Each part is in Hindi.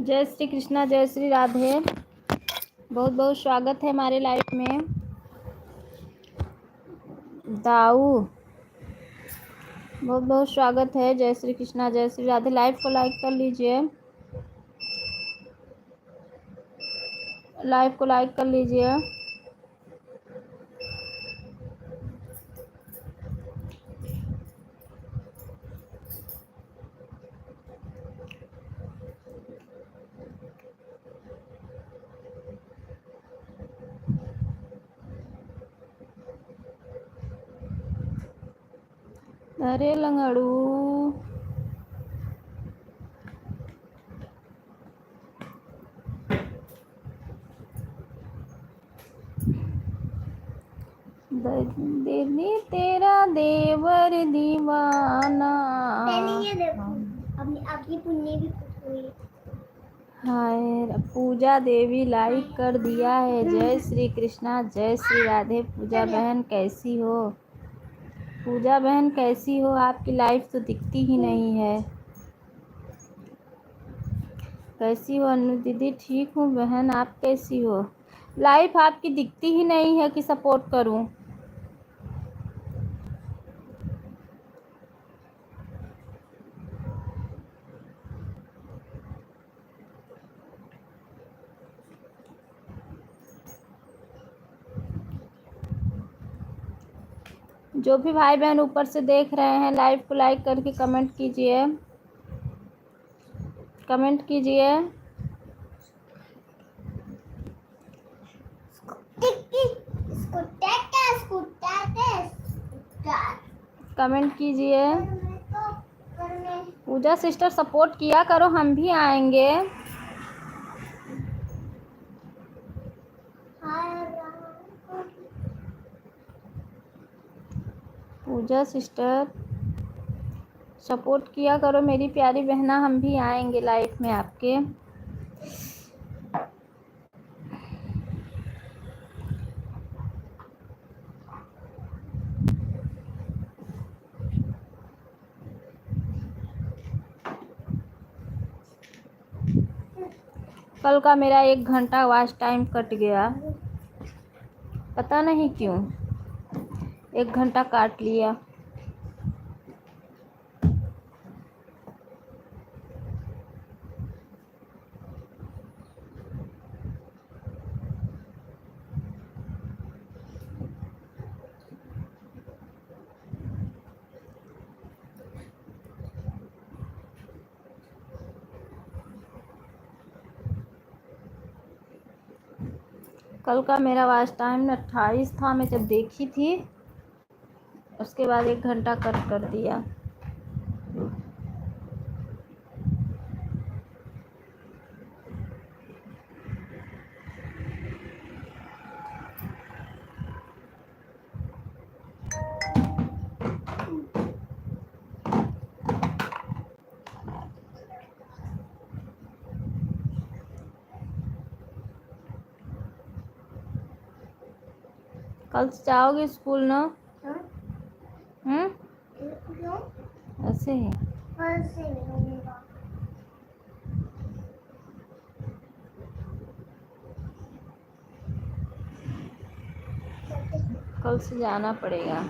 जय श्री कृष्णा, जय श्री राधे। बहुत बहुत स्वागत है हमारे लाइव में। दाऊ, बहुत बहुत स्वागत है। जय श्री कृष्णा, जय श्री राधे। लाइव को लाइक कर लीजिए, लाइव को लाइक कर लीजिए। अरे लंगड़ू, देवी तेरा देवर दीवाना। आपकी पुण्य भी हुई। हाय, पूजा देवी लाइक कर दिया है। जय श्री कृष्णा, जय श्री राधे। पूजा बहन कैसी हो? पूजा बहन कैसी हो? आपकी लाइफ तो दिखती ही नहीं है। कैसी हो अनु दीदी? ठीक हूँ बहन, आप कैसी हो? लाइफ आपकी दिखती ही नहीं है कि सपोर्ट करूँ। जो भी भाई बहन ऊपर से देख रहे हैं, लाइव को लाइक करके कमेंट कीजिए, कमेंट कीजिए। कमेंट कीजिए। पूजा सिस्टर सपोर्ट किया करो, हम भी आएंगे। पूजा सिस्टर सपोर्ट किया करो मेरी प्यारी बहना, हम भी आएंगे लाइव में आपके। कल का मेरा 1 घंटा वॉच टाइम कट गया, पता नहीं क्यों 1 घंटा काट लिया। कल का मेरा वॉच टाइम 28 था, मैं जब देखी थी उसके बाद 1 घंटा कट कर दिया। कल से जाओगे स्कूल ना? ऐसे ही कल से जाना पड़ेगा।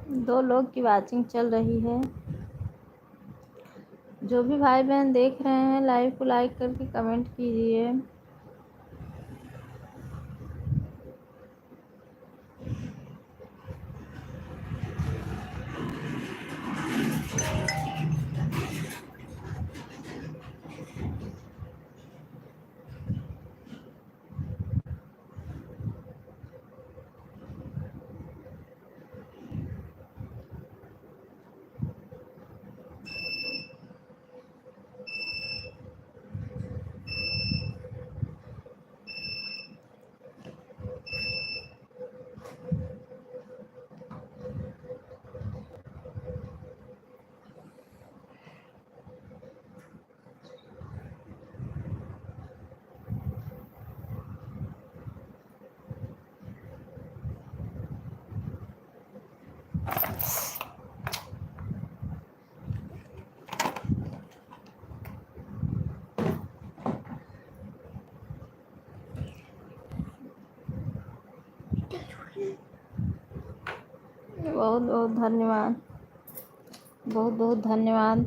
दो लोग की वाचिंग चल रही है। जो भी भाई बहन देख रहे हैं, लाइव को लाइक करके कमेंट कीजिए। बहुत बहुत धन्यवाद, बहुत बहुत धन्यवाद।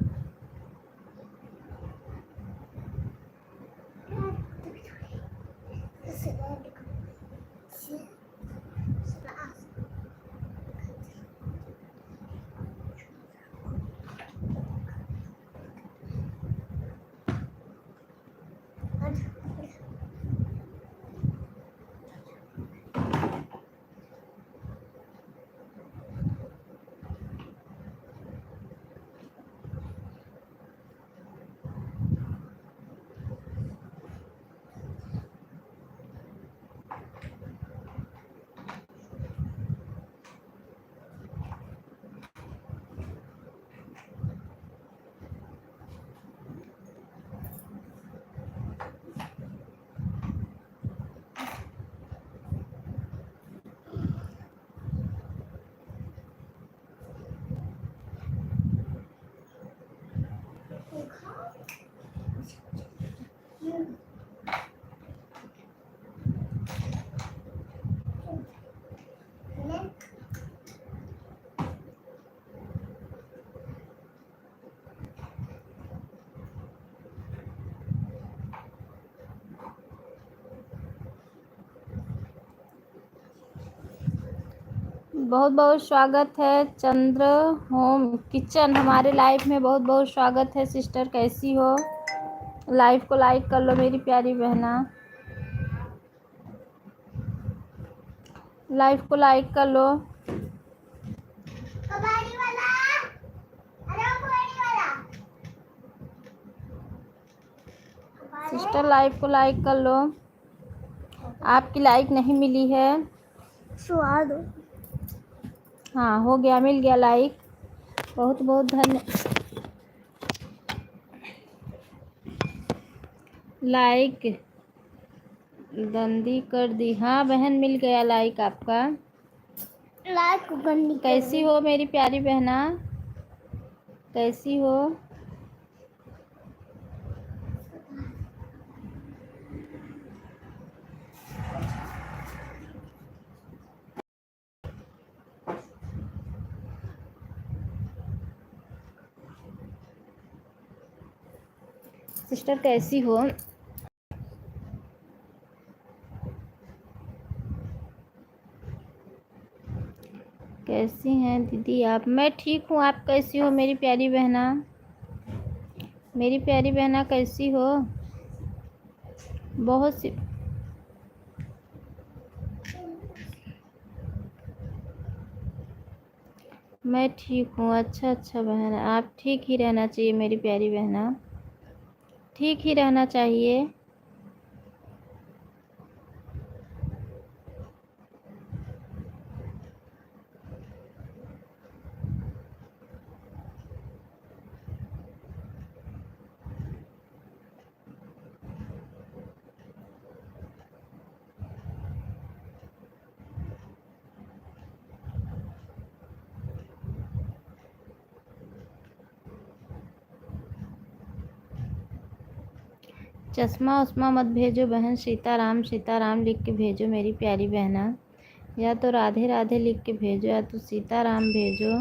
बहुत बहुत स्वागत है चंद्र होम किचन हमारे लाइव में। बहुत बहुत स्वागत है सिस्टर, कैसी हो? लाइव को लाइक कर लो मेरी प्यारी बहना, लाइव को लाइक कर लो। कबाड़ी वाला, अरे कबाड़ी वाला, सिस्टर लाइव को लाइक कर लो, आपकी लाइक नहीं मिली है। स्वाद हाँ हो गया, मिल गया लाइक। बहुत बहुत धन्य। लाइक गंदी कर दी। हाँ बहन मिल गया लाइक आपका। लाइक को गंदी कर कैसी दी। हो मेरी प्यारी बहना, कैसी हो? सिस्टर कैसी हो? कैसी हैं दीदी आप? मैं ठीक हूँ, आप कैसी हो मेरी प्यारी बहना? मेरी प्यारी बहना कैसी हो? बहुत सी मैं ठीक हूँ। अच्छा अच्छा बहन, आप ठीक ही रहना चाहिए मेरी प्यारी बहना, ठीक ही रहना चाहिए। चश्मा उस्मा मत भेजो बहन, सीताराम लिख के भेजो मेरी प्यारी बहना, या तो राधे राधे लिख के भेजो या तो सीताराम भेजो।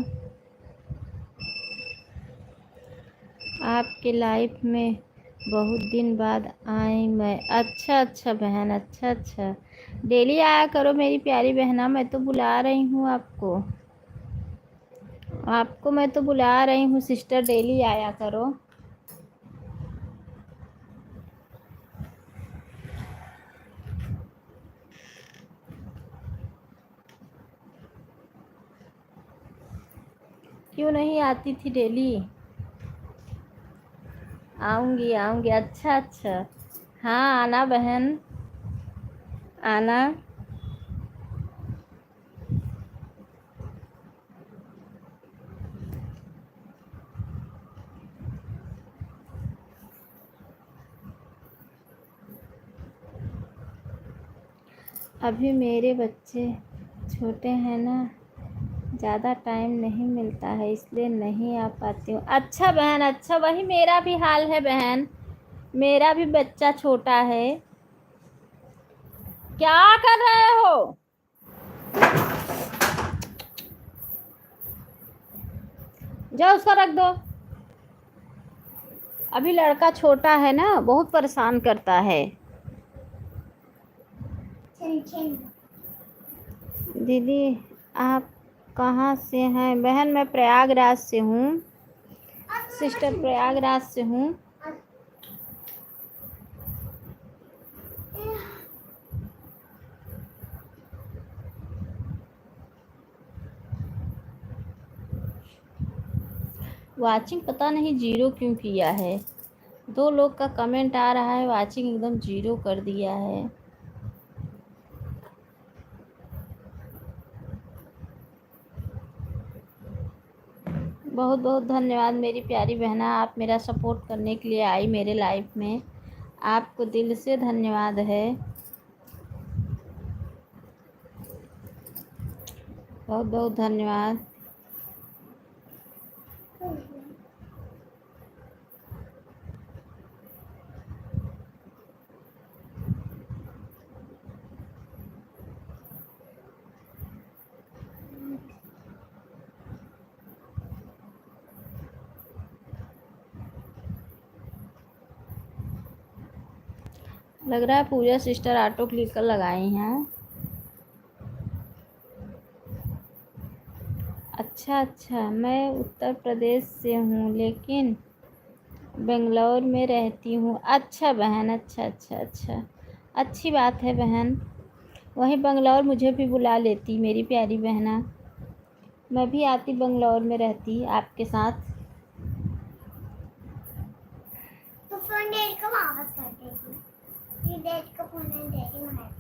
आपके लाइफ में बहुत दिन बाद आई मैं। अच्छा अच्छा बहन, अच्छा अच्छा, डेली आया करो मेरी प्यारी बहना, मैं तो बुला रही हूँ आपको, आपको मैं तो बुला रही हूँ सिस्टर, डेली आया करो। क्यों नहीं आती थी डेली? आऊँगी आऊँगी। अच्छा अच्छा, हाँ आना बहन, आना। अभी मेरे बच्चे छोटे हैं ना, ज़्यादा टाइम नहीं मिलता है इसलिए नहीं आ पाती हूँ। अच्छा बहन, अच्छा, वही मेरा भी हाल है बहन, मेरा भी बच्चा छोटा है। क्या कर रहे हो? जाओ उसको रख दो। अभी लड़का छोटा है ना, बहुत परेशान करता है। दीदी आप कहाँ से हैं? बहन मैं प्रयागराज से हूँ, सिस्टर प्रयागराज से हूँ। वाचिंग पता नहीं जीरो क्यों किया है। 2 लोग का कमेंट आ रहा है, वाचिंग एकदम जीरो कर दिया है। बहुत बहुत धन्यवाद मेरी प्यारी बहना, आप मेरा सपोर्ट करने के लिए आई मेरे लाइफ में। आपको दिल से धन्यवाद है। बहुत बहुत धन्यवाद। लग रहा है पूजा सिस्टर ऑटो क्लिकर लगाई हैं। अच्छा, मैं उत्तर प्रदेश से हूँ लेकिन बेंगलोर में रहती हूँ। अच्छा बहन, अच्छा, अच्छी बात है बहन। वहीं बेंगलोर मुझे भी बुला लेती मेरी प्यारी बहना, मैं भी आती बेंगलोर में रहती आपके साथ। तो फोन डैडी को वापस कर देगी। ये डैडी का फोन है, डैडी हमारे पास।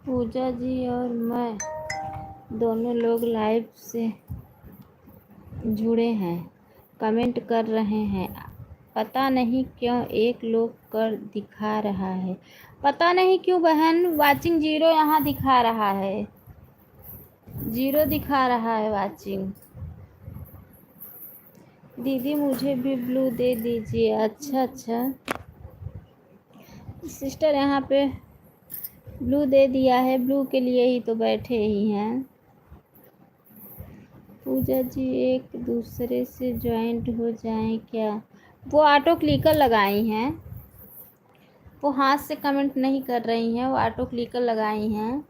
पूजा जी और मैं दोनों लोग लाइव से जुड़े हैं, कमेंट कर रहे हैं। पता नहीं क्यों एक लोग कर दिखा रहा है, पता नहीं क्यों बहन। वाचिंग जीरो यहाँ दिखा रहा है, जीरो दिखा रहा है वाचिंग। दीदी मुझे भी ब्लू दे दीजिए। अच्छा, सिस्टर यहाँ पे ब्लू दे दिया है, ब्लू के लिए ही तो बैठे ही हैं। पूजा जी एक दूसरे से ज्वाइंट हो जाएं क्या? वो ऑटो क्लिकर लगाई हैं, वो हाथ से कमेंट नहीं कर रही हैं, वो ऑटो क्लिकर लगाई हैं।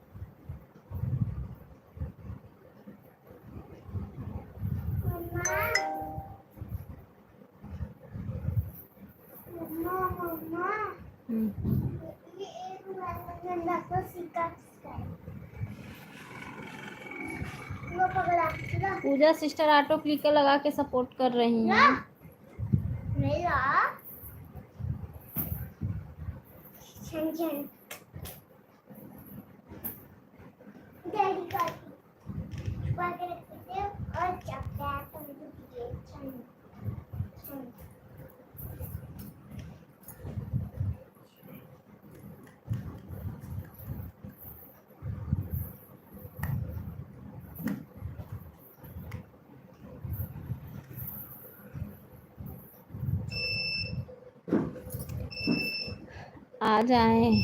पूजा सिस्टर ऑटो क्लिकर लगा के सपोर्ट कर रही हैं। डैडी का छुपा के रखते थे और चपटा तो मुझे दिए छन। आ जाएं,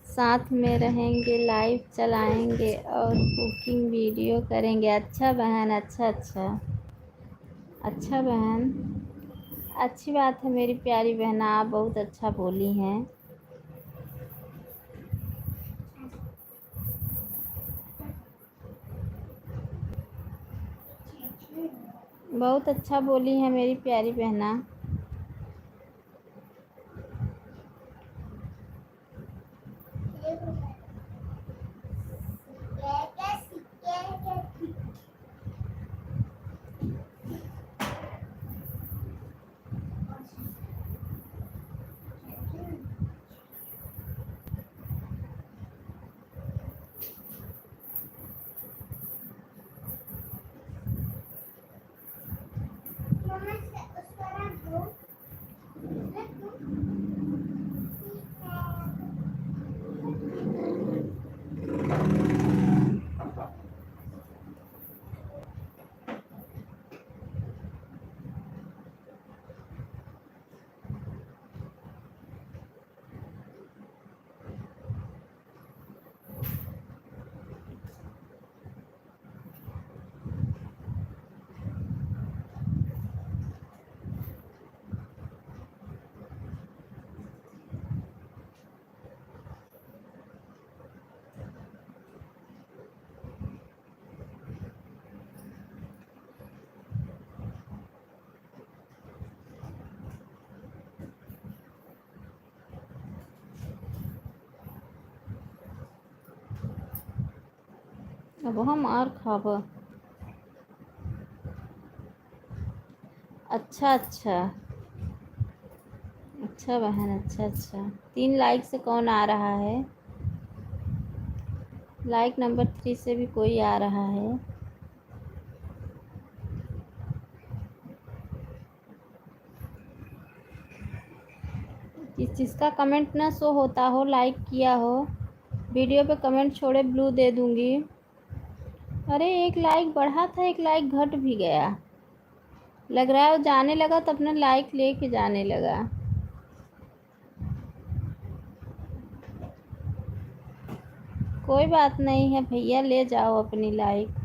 साथ में रहेंगे, लाइव चलाएंगे और कुकिंग वीडियो करेंगे। अच्छा बहन, अच्छा बहन, अच्छी बात है मेरी प्यारी बहन, आप बहुत अच्छा बोली हैं। बहुत अच्छा बोली है मेरी प्यारी बहना। अब हम और खाब। अच्छा अच्छा अच्छा बहन, अच्छा अच्छा। 3 लाइक से कौन आ रहा है? लाइक नंबर 3 से भी कोई आ रहा है? जिसका कमेंट ना शो होता हो, लाइक किया हो, वीडियो पे कमेंट छोड़े, ब्लू दे दूंगी। अरे 1 लाइक बढ़ा था, 1 लाइक घट भी गया। लग रहा है वो जाने लगा तो अपना लाइक लेके जाने लगा। कोई बात नहीं है भैया, ले जाओ अपनी लाइक।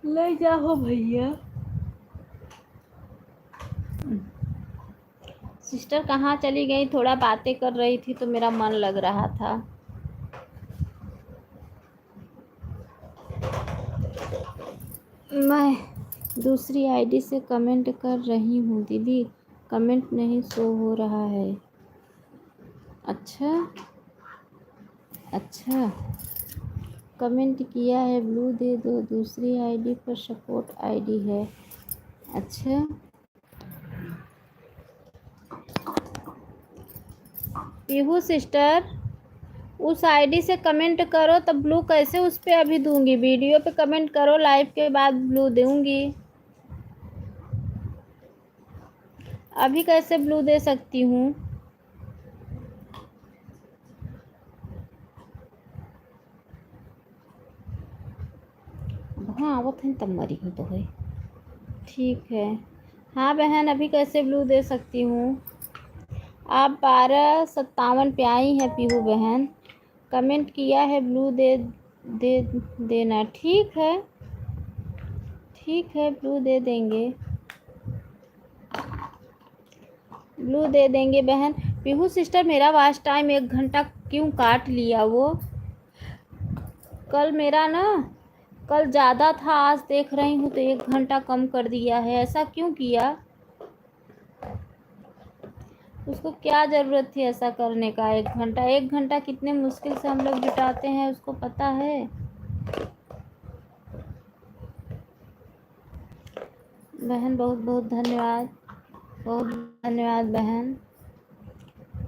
ले जाओ भैया। सिस्टर कहाँ चली गई? थोड़ा बातें कर रही थी तो मेरा मन लग रहा था। मैं दूसरी आईडी से कमेंट कर रही हूँ दीदी, कमेंट नहीं शो हो रहा है। अच्छा अच्छा, कमेंट किया है, ब्लू दे दो। दूसरी आईडी पर सपोर्ट आईडी है। अच्छा, पीहू सिस्टर उस आईडी से कमेंट करो, तब ब्लू कैसे उस पे अभी दूंगी? वीडियो पे कमेंट करो, लाइव के बाद ब्लू दूंगी। अभी कैसे ब्लू दे सकती हूँ? हाँ वो थे तब मरी हूँ तो है। ठीक है। हाँ बहन, अभी कैसे ब्लू दे सकती हूँ? आप 12:57 पे आई हैं पीहू बहन, कमेंट किया है, ब्लू दे देना। ठीक है ठीक है, ब्लू दे देंगे, ब्लू दे देंगे बहन। पीहू सिस्टर मेरा वॉच टाइम 1 घंटा क्यों काट लिया? वो कल मेरा ना, कल ज़्यादा था, आज देख रही हूँ तो 1 घंटा कम कर दिया है। ऐसा क्यों किया? उसको क्या ज़रूरत थी ऐसा करने का? 1 घंटा कितने मुश्किल से हम लोग जुटाते हैं, उसको पता है। बहन बहुत बहुत धन्यवाद, बहुत धन्यवाद बहन,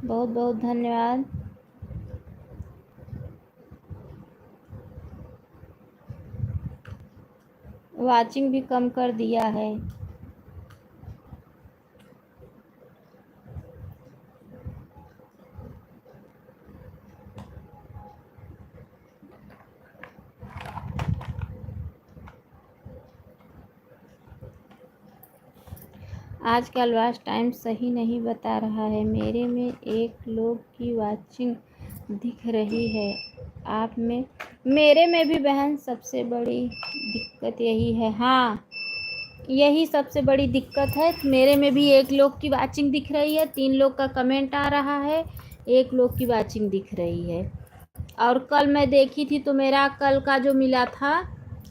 बहुत बहुत धन्यवाद। वाचिंग भी कम कर दिया है। आजकल वॉच टाइम सही नहीं बता रहा है। मेरे में 1 लोग की वाचिंग दिख रही है, आप में? मेरे में भी बहन सबसे बड़ी दिक्कत यही है। हाँ, यही सबसे बड़ी दिक्कत है। मेरे में भी 1 लोग की वाचिंग दिख रही है, 3 लोग का कमेंट आ रहा है, 1 लोग की वाचिंग दिख रही है। और कल मैं देखी थी तो मेरा कल का जो मिला था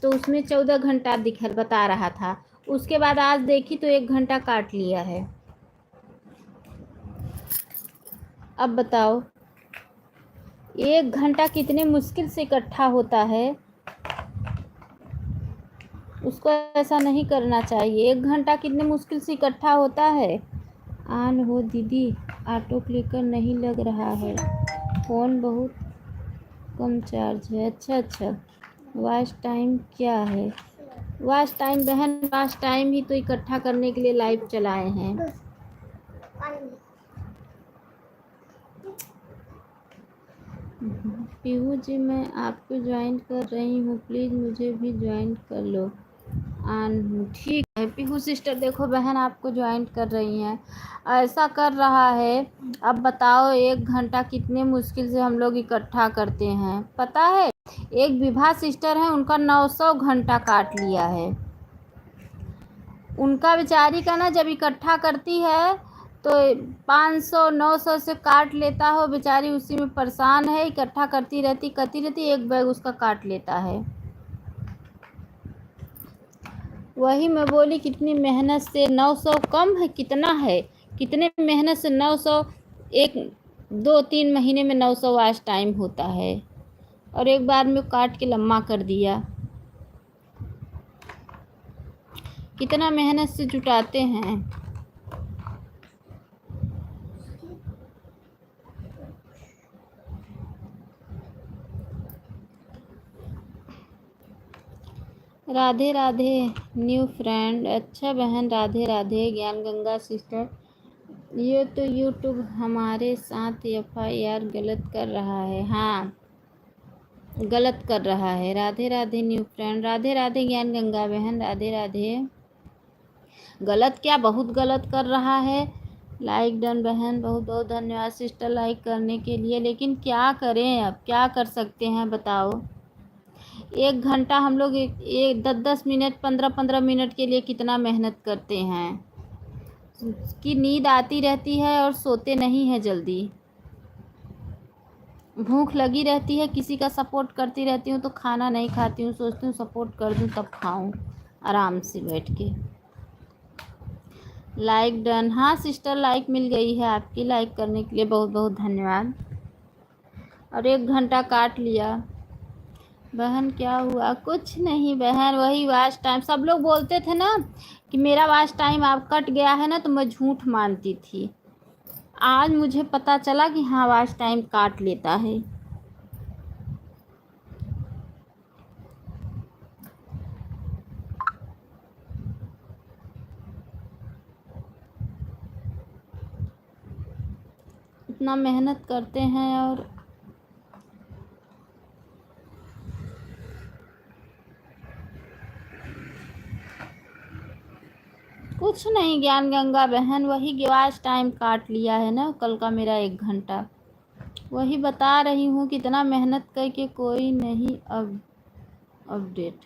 तो उसमें 14 घंटा बता रहा था। उसके बाद आज देखी तो 1 घंटा काट लिया है। अब बताओ 1 घंटा कितने मुश्किल से इकट्ठा होता है, उसको ऐसा नहीं करना चाहिए। 1 घंटा कितने मुश्किल से इकट्ठा होता है। ऑन हो दीदी, ऑटो क्लिकर नहीं लग रहा है, फ़ोन बहुत कम चार्ज है। अच्छा अच्छा, वॉच टाइम क्या है? वॉच टाइम बहन, वॉच टाइम ही तो इकट्ठा करने के लिए लाइव चलाए हैं। पीहू जी मैं आपको ज्वाइन कर रही हूँ, प्लीज़ मुझे भी ज्वाइन कर लो। ऑन हूँ, ठीक है। पीहू सिस्टर देखो बहन, आपको ज्वाइन कर रही हैं, ऐसा कर रहा है। अब बताओ 1 घंटा कितने मुश्किल से हम लोग इकट्ठा करते हैं, पता है? एक विभा सिस्टर है, उनका 900 घंटा काट लिया है। उनका बेचारी का ना, जब इकट्ठा करती है तो 500 900 से काट लेता हो बेचारी, उसी में परेशान है। इकट्ठा करती रहती 1 बैग उसका काट लेता है। वही मैं बोली कितनी मेहनत से 900 कम है, कितना है, कितने मेहनत से 900, एक 2-3 महीने में 900 वॉच टाइम होता है और एक बार में काट के लम्बा कर दिया। कितना मेहनत से जुटाते हैं। Radhe Radhe new friend. अच्छा बहन, राधे राधे ज्ञान गंगा सिस्टर। ये तो यूट्यूब हमारे साथ FIR गलत कर रहा है। हाँ, गलत कर रहा है। Radhe Radhe new friend. राधे राधे ज्ञान गंगा बहन, राधे राधे। गलत क्या, बहुत गलत कर रहा है। लाइक डन बहन, बहुत बहुत धन्यवाद सिस्टर लाइक करने के लिए। लेकिन क्या करें, अब क्या कर सकते हैं बताओ। 1 घंटा हम लोग एक 10-10 मिनट 15-15 मिनट के लिए कितना मेहनत करते हैं कि नींद आती रहती है और सोते नहीं है जल्दी। भूख लगी रहती है, किसी का सपोर्ट करती रहती हूँ तो खाना नहीं खाती हूँ, सोचती हूँ सपोर्ट कर दूँ तब खाऊँ आराम से बैठ के। Like done. हाँ सिस्टर, लाइक मिल गई है आपकी, लाइक करने के लिए बहुत बहुत धन्यवाद। और 1 घंटा काट लिया। बहन क्या हुआ? कुछ नहीं बहन, वही वॉच टाइम। सब लोग बोलते थे ना कि मेरा वॉच टाइम आप कट गया है ना, तो मैं झूठ मानती थी। आज मुझे पता चला कि हाँ वॉच टाइम काट लेता है। इतना मेहनत करते हैं और कुछ नहीं। ज्ञान गंगा बहन, वही वॉच टाइम काट लिया है ना कल का मेरा 1 घंटा। वही बता रही हूँ कितना मेहनत करके कोई नहीं अपडेट।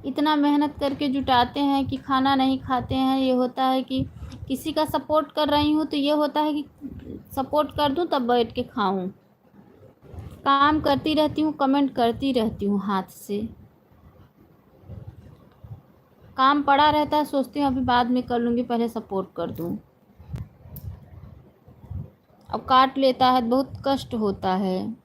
इतना मेहनत करके जुटाते हैं कि खाना नहीं खाते हैं। ये होता है कि किसी का सपोर्ट कर रही हूँ तो ये होता है कि सपोर्ट कर दूँ तब बैठ के खाऊं। काम करती रहती हूँ, कमेंट करती रहती हूँ हाथ से। काम पड़ा रहता है, सोचती हूँ अभी बाद में कर लूँगी, पहले सपोर्ट कर दूँ। अब काट लेता है, बहुत कष्ट होता है।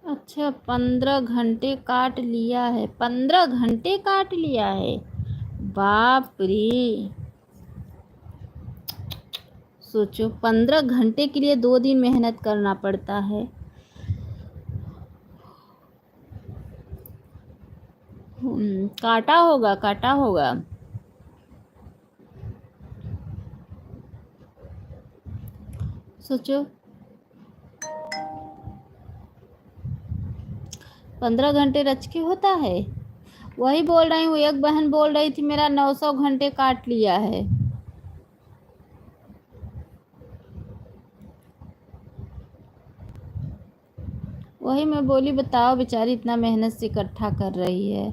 अच्छा, 15 घंटे काट लिया है। 15 घंटे काट लिया है, बाप रे। सोचो 15 घंटे के लिए 2 दिन मेहनत करना पड़ता है। काटा होगा, काटा होगा। सोचो 15 घंटे रच के होता है। वही बोल रही हूँ, एक बहन बोल रही थी मेरा 900 घंटे काट लिया है। वही मैं बोली, बताओ बेचारी इतना मेहनत से इकट्ठा कर रही है,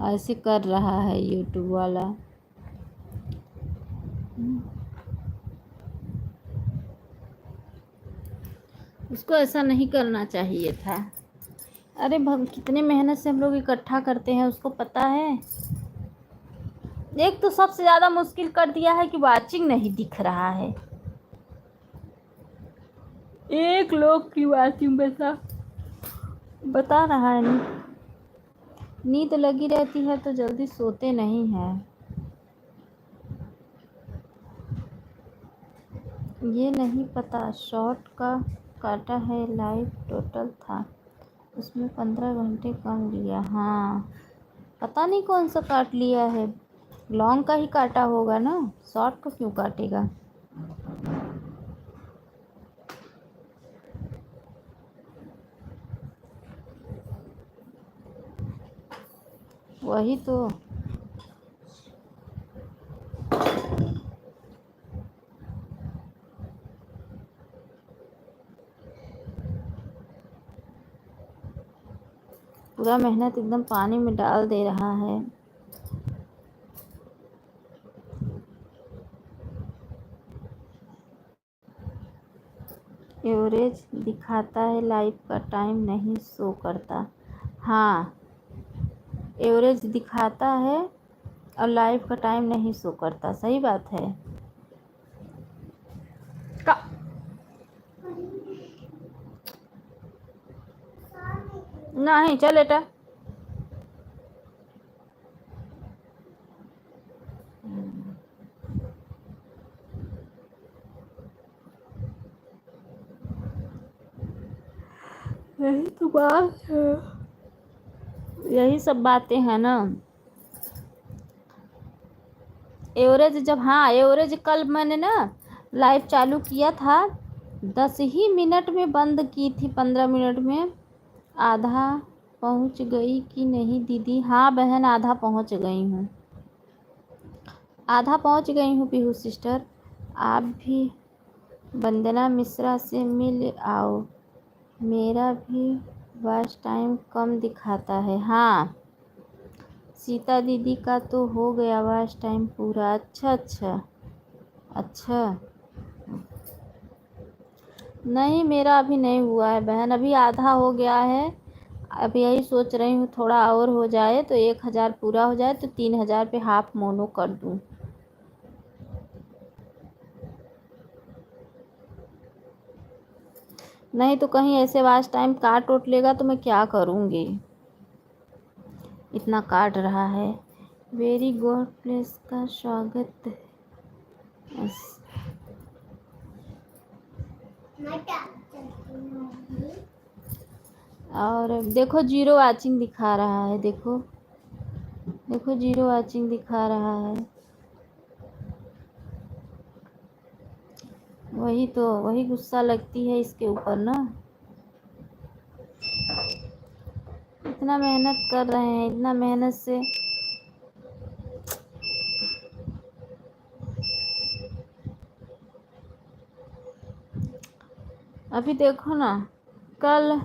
ऐसे कर रहा है यूट्यूब वाला। उसको ऐसा नहीं करना चाहिए था। अरे कितने मेहनत से हम लोग इकट्ठा करते हैं, उसको पता है। एक तो सबसे ज़्यादा मुश्किल कर दिया है कि वाचिंग नहीं दिख रहा है। एक लोग की वाचिंग पैसा बता रहा है। नींद लगी रहती है तो जल्दी सोते नहीं हैं। ये नहीं पता शॉर्ट का काटा है, लाइव टोटल था उसमें 15 घंटे कम लिया। हाँ, पता नहीं कौन सा काट लिया है। लॉन्ग का ही काटा होगा ना, शॉर्ट को क्यों काटेगा। वही तो। पूरा मेहनत एकदम पानी में डाल दे रहा है। एवरेज दिखाता है, लाइव का टाइम नहीं शो करता। हाँ, एवरेज दिखाता है और लाइव का टाइम नहीं शो करता, सही बात है। का नहीं चल बेटा। यही तो बात है, यही सब बातें हैं ना। एवरेज जब, हाँ एवरेज कल मैंने ना लाइव चालू किया था, 10 ही मिनट में बंद की थी, 15 मिनट में। आधा पहुंच गई कि नहीं दीदी? हाँ बहन, आधा पहुंच गई हूँ, आधा पहुंच गई हूँ पीहू सिस्टर। आप भी वंदना मिश्रा से मिल आओ, मेरा भी वॉच टाइम कम दिखाता है। हाँ, सीता दीदी का तो हो गया वॉच टाइम पूरा। अच्छा अच्छा अच्छा। नहीं, मेरा अभी नहीं हुआ है बहन, अभी आधा हो गया है। अब यही सोच रही हूँ थोड़ा और हो जाए तो 1000 पूरा हो जाए तो 3000 पे हाफ मोनो कर दूँ। नहीं तो कहीं ऐसे वॉच टाइम काट उठ लेगा तो मैं क्या करूँगी, इतना काट रहा है। वेरी गुड प्लेस का स्वागत है। और देखो जीरो वाचिंग दिखा रहा है, देखो देखो जीरो वाचिंग दिखा रहा है। वही तो, वही गुस्सा लगती है इसके ऊपर ना। इतना मेहनत कर रहे हैं, इतना मेहनत से। अभी देखो ना, कल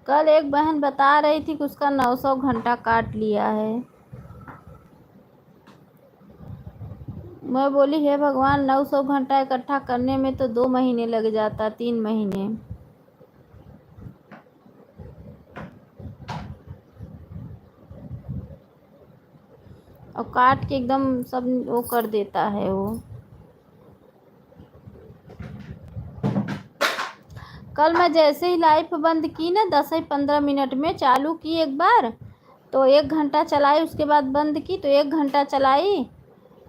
कल एक बहन बता रही थी कि उसका 900 घंटा काट लिया है। मैं बोली हे भगवान, 900 घंटा इकट्ठा करने में तो 2 महीने लग जाता, 3 महीने। और काट के एकदम सब वो कर देता है वो। कल मैं जैसे ही लाइव बंद की ना, 10 या 15 मिनट में चालू की एक बार, तो 1 घंटा चलाई, उसके बाद बंद की तो 1 घंटा चलाई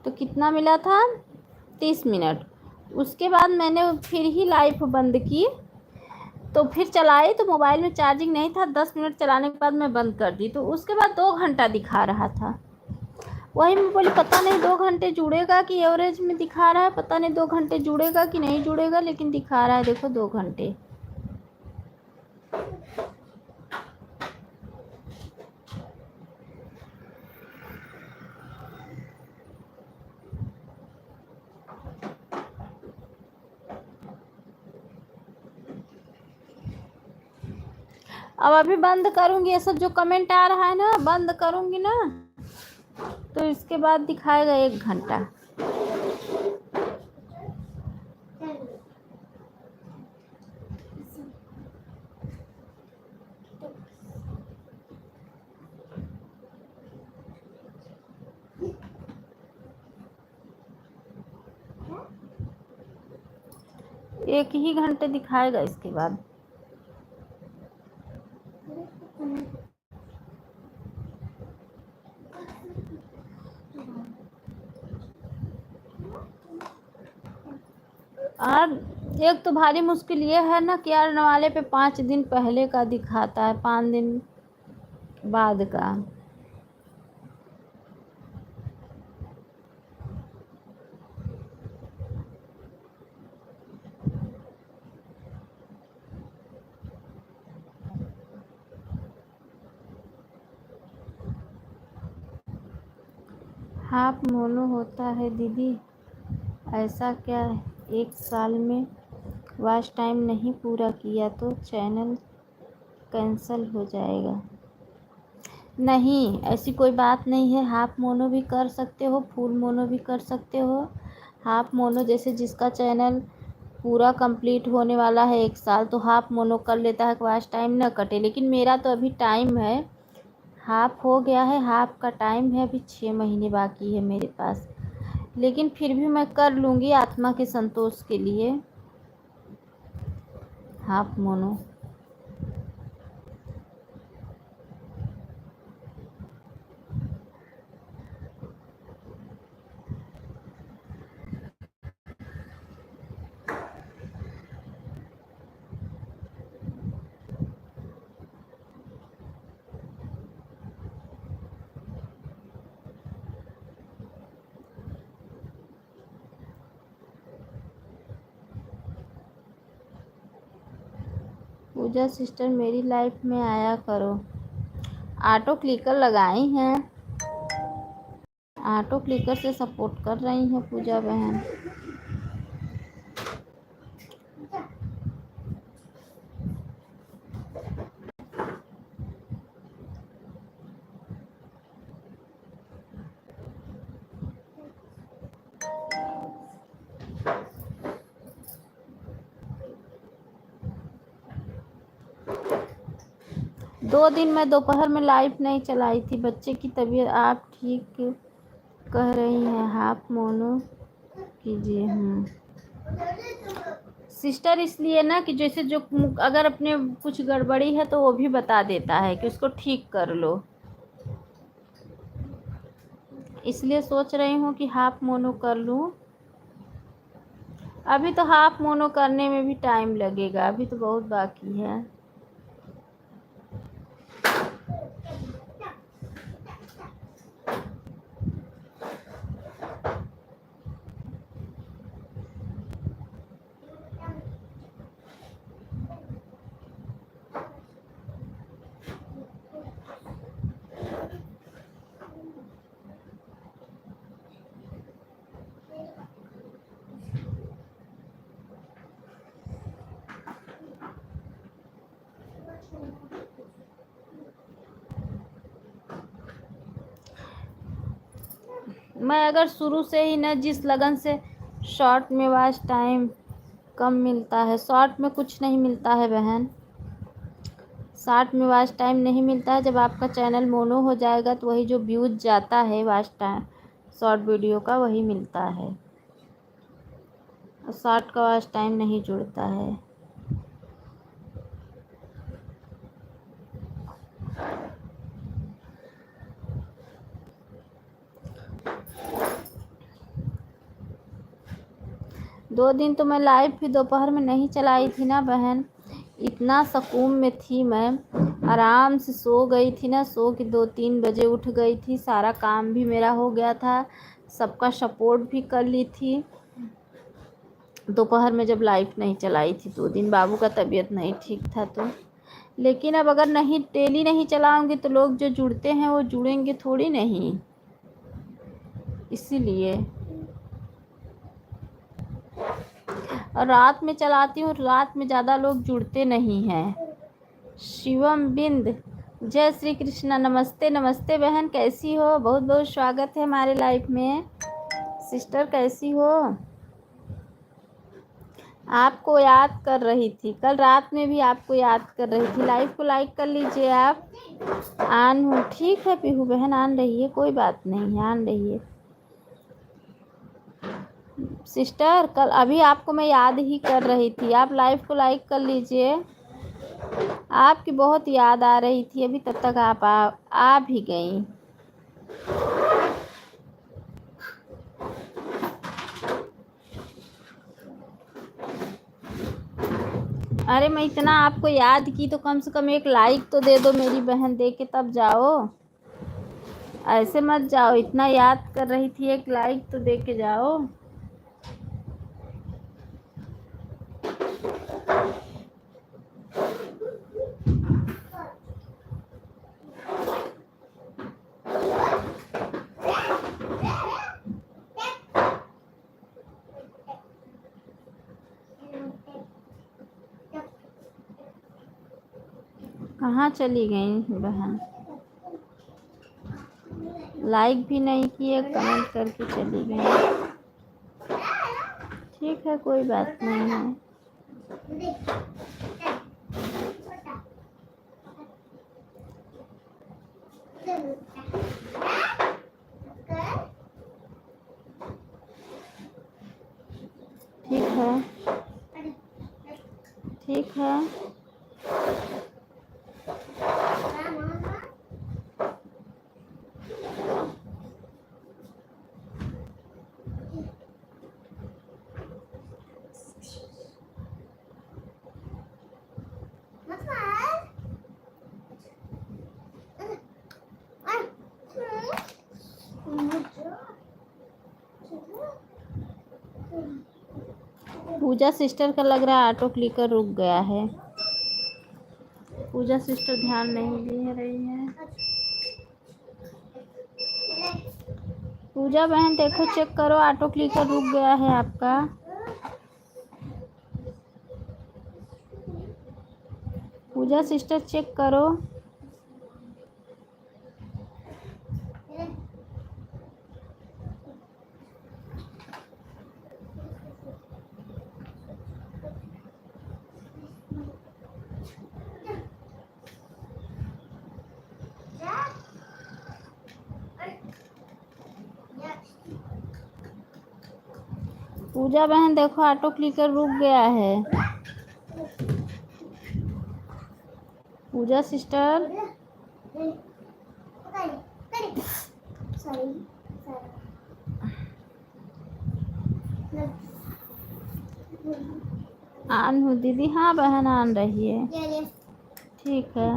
तो कितना मिला था, 30 मिनट। उसके बाद मैंने फिर ही लाइव बंद की, तो फिर चलाई तो मोबाइल में चार्जिंग नहीं था, 10 मिनट चलाने के बाद मैं बंद कर दी, तो उसके बाद 2 घंटा दिखा रहा था। वही मैं बोली पता नहीं 2 घंटे जुड़ेगा कि एवरेज में दिखा रहा है, पता नहीं 2 घंटे जुड़ेगा कि नहीं जुड़ेगा, लेकिन दिखा रहा है देखो 2 घंटे। अब अभी बंद करूँगी, ये सब जो कमेंट आ रहा है ना बंद करूँगी ना, तो इसके बाद दिखाएगा 1 घंटा। एक ही घंटे दिखाएगा इसके बाद। और एक तो भारी मुश्किल ये है ना कि यार वाले पे 5 दिन पहले का दिखाता है, 5 दिन बाद का। हाफ मोनो होता है दीदी? ऐसा क्या? 1 साल में वॉच टाइम नहीं पूरा किया तो चैनल कैंसल हो जाएगा? नहीं, ऐसी कोई बात नहीं है। हाफ मोनो भी कर सकते हो, फुल मोनो भी कर सकते हो। हाफ मोनो जैसे जिसका चैनल पूरा कंप्लीट होने वाला है 1 साल, तो हाफ मोनो कर लेता है, वॉच टाइम ना कटे। लेकिन मेरा तो अभी टाइम है, हाफ हो गया है, हाफ का टाइम है, अभी 6 महीने बाकी है मेरे पास। लेकिन फिर भी मैं कर लूँगी आत्मा के संतोष के लिए हाफ मोनो। पूजा सिस्टर मेरी लाइफ में आया करो। ऑटो क्लिकर लगाई हैं, ऑटो क्लिकर से सपोर्ट कर रही हैं पूजा बहन। दो दिन मैं दोपहर में लाइव नहीं चलाई थी, बच्चे की तबीयत। आप ठीक कह रही हैं, हाफ मोनो कीजिए। सिस्टर इसलिए ना कि जैसे जो अगर अपने कुछ गड़बड़ी है तो वो भी बता देता है कि उसको ठीक कर लो, इसलिए सोच रही हूँ कि हाफ मोनो कर लूँ। अभी तो हाफ मोनो करने में भी टाइम लगेगा, अभी तो बहुत बाकी है। मैं अगर शुरू से ही न, जिस लगन से शॉर्ट में वॉच टाइम कम मिलता है, शॉर्ट में कुछ नहीं मिलता है बहन, शॉर्ट में वॉच टाइम नहीं मिलता है। जब आपका चैनल मोनो हो जाएगा तो वही जो व्यूज जाता है वॉच टाइम शॉर्ट वीडियो का वही मिलता है, और शॉर्ट का वॉच टाइम नहीं जुड़ता है। दो दिन तो मैं लाइव भी दोपहर में नहीं चलाई थी ना बहन, इतना सुकून में थी मैं, आराम से सो गई थी ना, सो के 2-3 बजे उठ गई थी, सारा काम भी मेरा हो गया था, सबका सपोर्ट भी कर ली थी दोपहर में जब लाइव नहीं चलाई थी। 2 दिन बाबू का तबीयत नहीं ठीक था तो। लेकिन अब अगर नहीं डेली नहीं चलाऊंगी तो लोग जो जुड़ते हैं वो जुड़ेंगे थोड़ी नहीं, इसीलिए। और रात में चलाती हूँ, रात में ज़्यादा लोग जुड़ते नहीं हैं। शिवम बिंद, जय श्री कृष्णा, नमस्ते नमस्ते बहन, कैसी हो? बहुत बहुत स्वागत है हमारे लाइफ में। सिस्टर कैसी हो? आपको याद कर रही थी, कल रात में भी आपको याद कर रही थी। लाइव को लाइक कर लीजिए आप। आन हूँ, ठीक है पीहू बहन, आन रही है, कोई बात नहीं, आन रही है सिस्टर। कल अभी आपको मैं याद ही कर रही थी, आप लाइव को लाइक कर लीजिए। आपकी बहुत याद आ रही थी अभी, तब तक आप आ भी गई। अरे मैं इतना आपको याद की तो कम से कम एक लाइक तो दे दो मेरी बहन, दे के तब जाओ, ऐसे मत जाओ। इतना याद कर रही थी, एक लाइक तो दे के जाओ। कहाँ चली गई बहन? लाइक भी नहीं किए, कमेंट करके चली गई। ठीक है, कोई बात नहीं है। ठीक है, ठीक है। पूजा सिस्टर का लग रहा है ऑटो क्लिकर रुक गया है। पूजा सिस्टर ध्यान नहीं दे रही है। पूजा बहन देखो, चेक करो, ऑटो क्लिकर रुक गया है आपका। पूजा सिस्टर चेक करो। पूजा बहन देखो, ऑटो क्लिकर रुक गया है। पूजा सिस्टर, आन हूँ दीदी। हाँ बहन, आन रही है। ठीक है।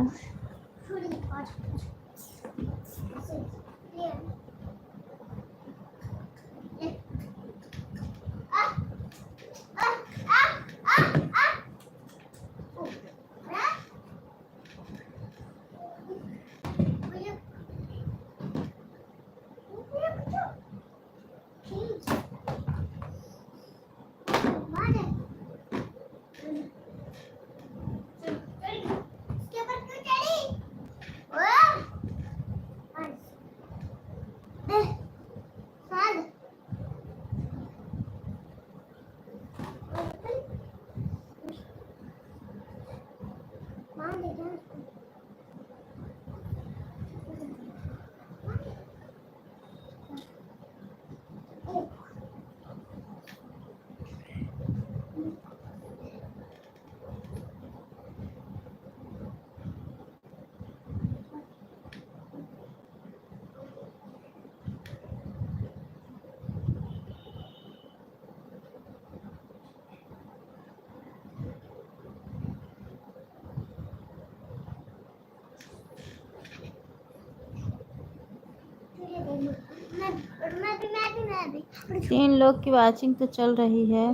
तीन लोग की वाचिंग तो चल रही है।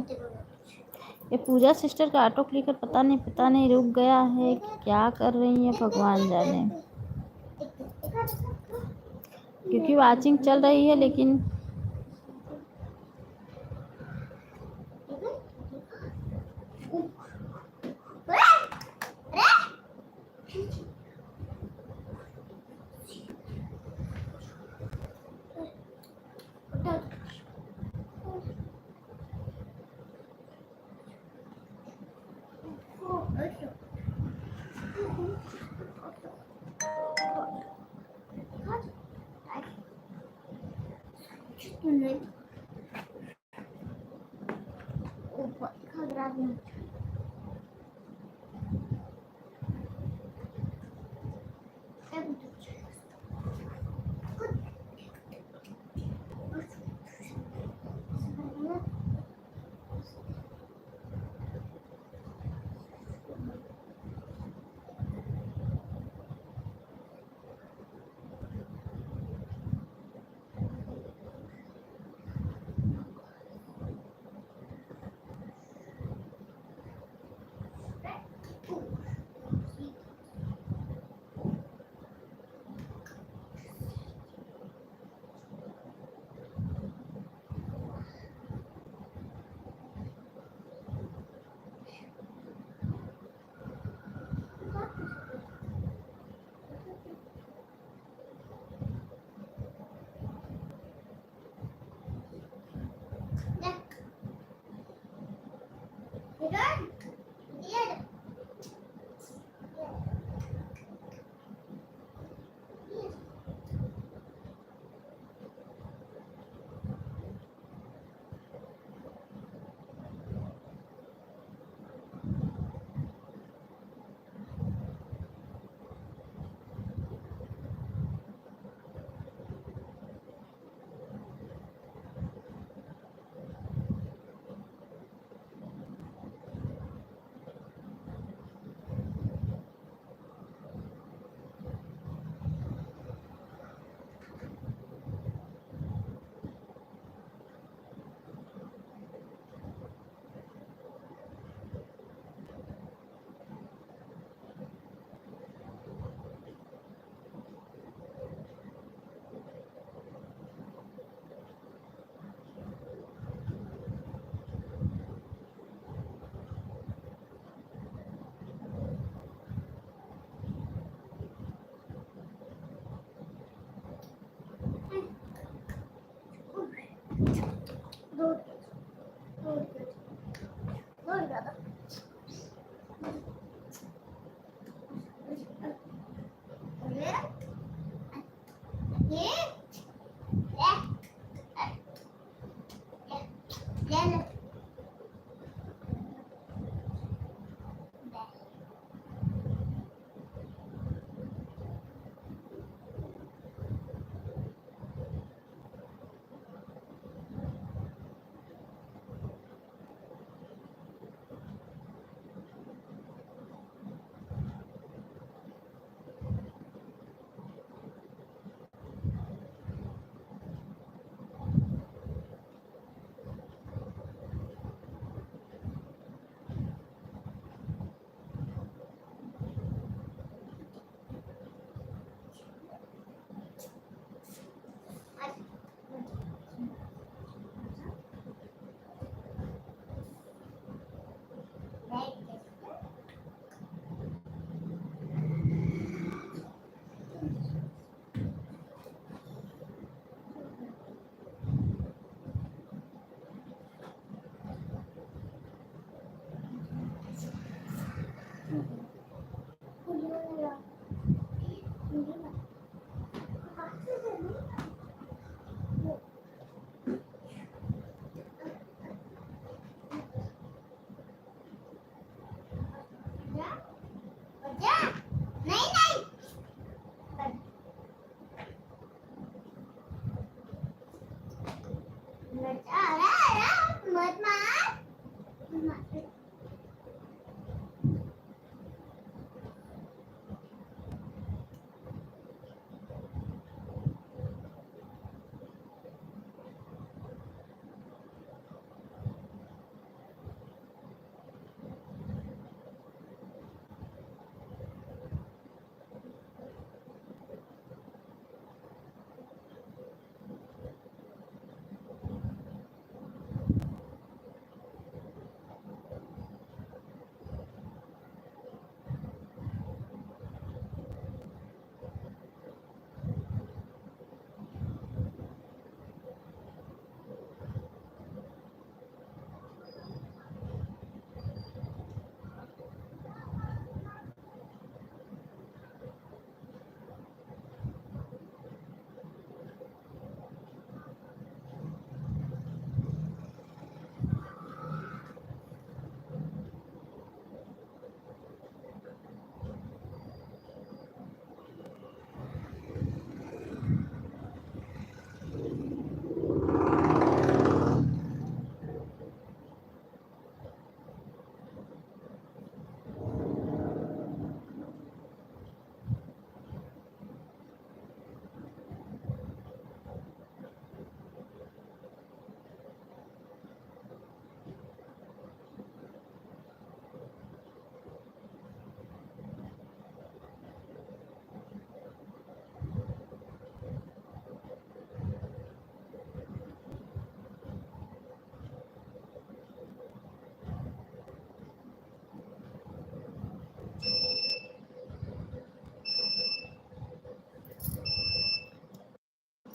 ये पूजा सिस्टर का ऑटो क्लिकर पता नहीं रुक गया है कि क्या कर रही है, भगवान जाने। क्योंकि वाचिंग चल रही है लेकिन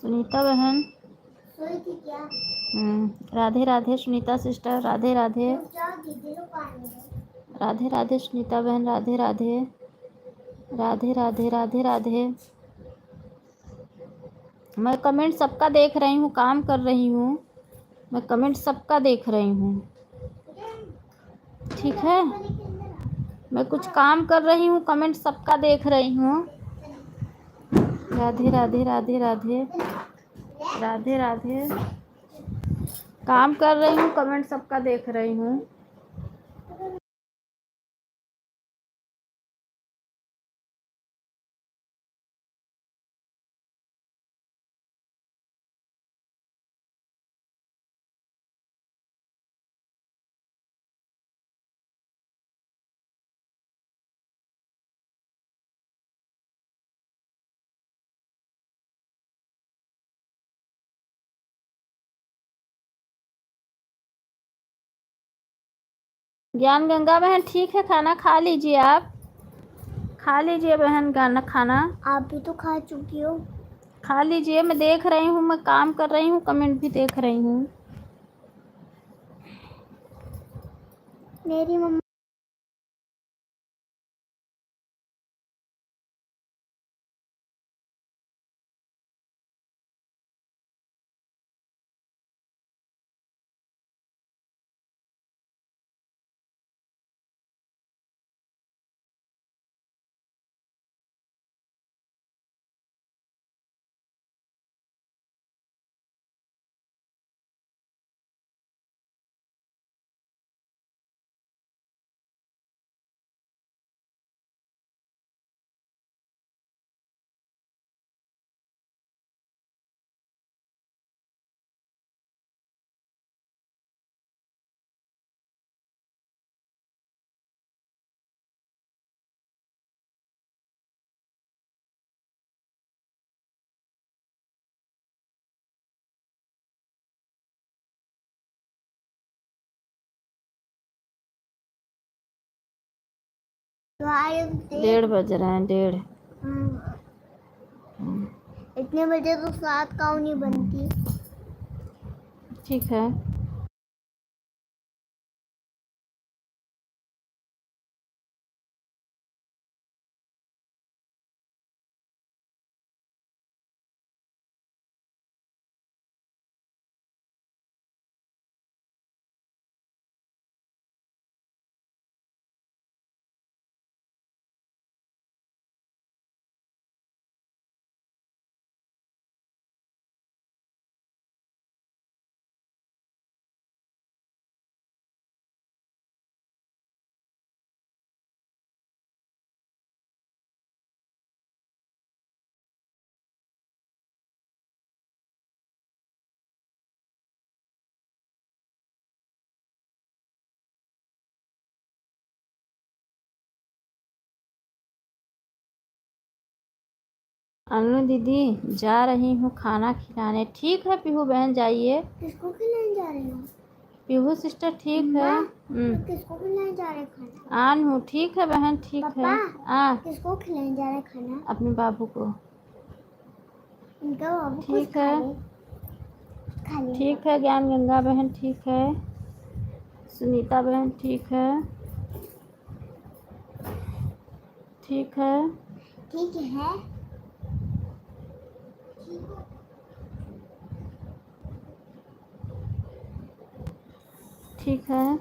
सुनीता बहन। सोई थी क्या? राधे राधे सुनीता सिस्टर, राधे राधे। रुक जाओ, दीदी लोग पानी दे। राधे राधे सुनीता बहन, राधे राधे। राधे राधे राधे राधे। मैं कमेंट सबका देख रही हूँ, काम कर रही हूँ। मैं कमेंट सबका देख रही हूँ, ठीक है। मैं कुछ काम कर रही हूँ, कमेंट सबका देख रही हूँ। राधे राधे राधे राधे। राधे राधे। काम कर रही हूँ, कमेंट सबका देख रही हूँ। ज्ञान गंगा बहन ठीक है, खाना खा लीजिए, आप खा लीजिए बहन खाना। आप भी तो खा चुकी हो। खा लीजिए, मैं देख रही हूँ, मैं काम कर रही हूँ, कमेंट भी देख रही हूँ। मेरी मम्मा तो आए 1:30 बज रहे हैं, 1:30। इतने बजे तो सात काऊ नहीं बनती। ठीक है। अनु दीदी जा रही हूँ खाना खिलाने। ठीक है पीहू बहन, जाइए। किसको खिलाने जा रही हो? पीहू सिस्टर ठीक है। किसको खिलाने जा रहे खाना? आन हूँ, ठीक है बहन, ठीक है। पापा किसको खिलाने जा रहे खाना? अपने बाबू को। इनका बाबू कुछ ठीक है, खा ले। ठीक है। ज्ञान गंगा बहन ठीक है। सुनीता बहन ठीक है। ठीक है। ठीक है। ठीक है।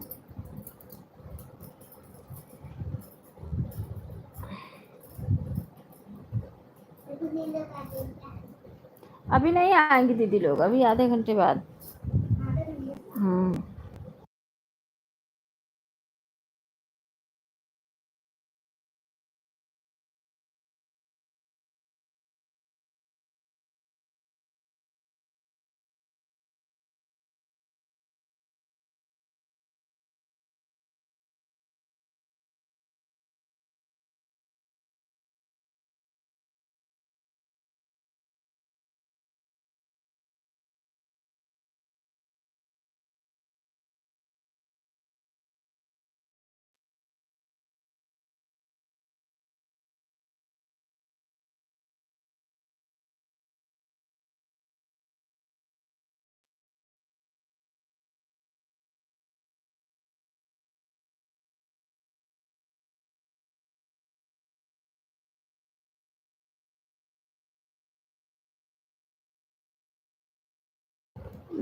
अभी नहीं आएंगी दीदी लोग, अभी आधे घंटे बाद।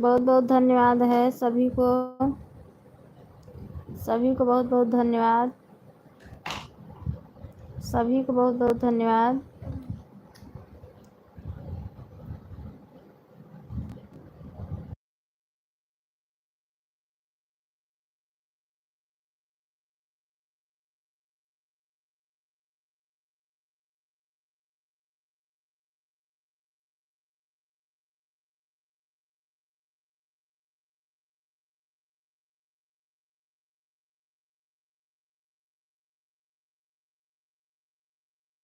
बहुत बहुत धन्यवाद है सभी को बहुत बहुत धन्यवाद, सभी को बहुत बहुत धन्यवाद।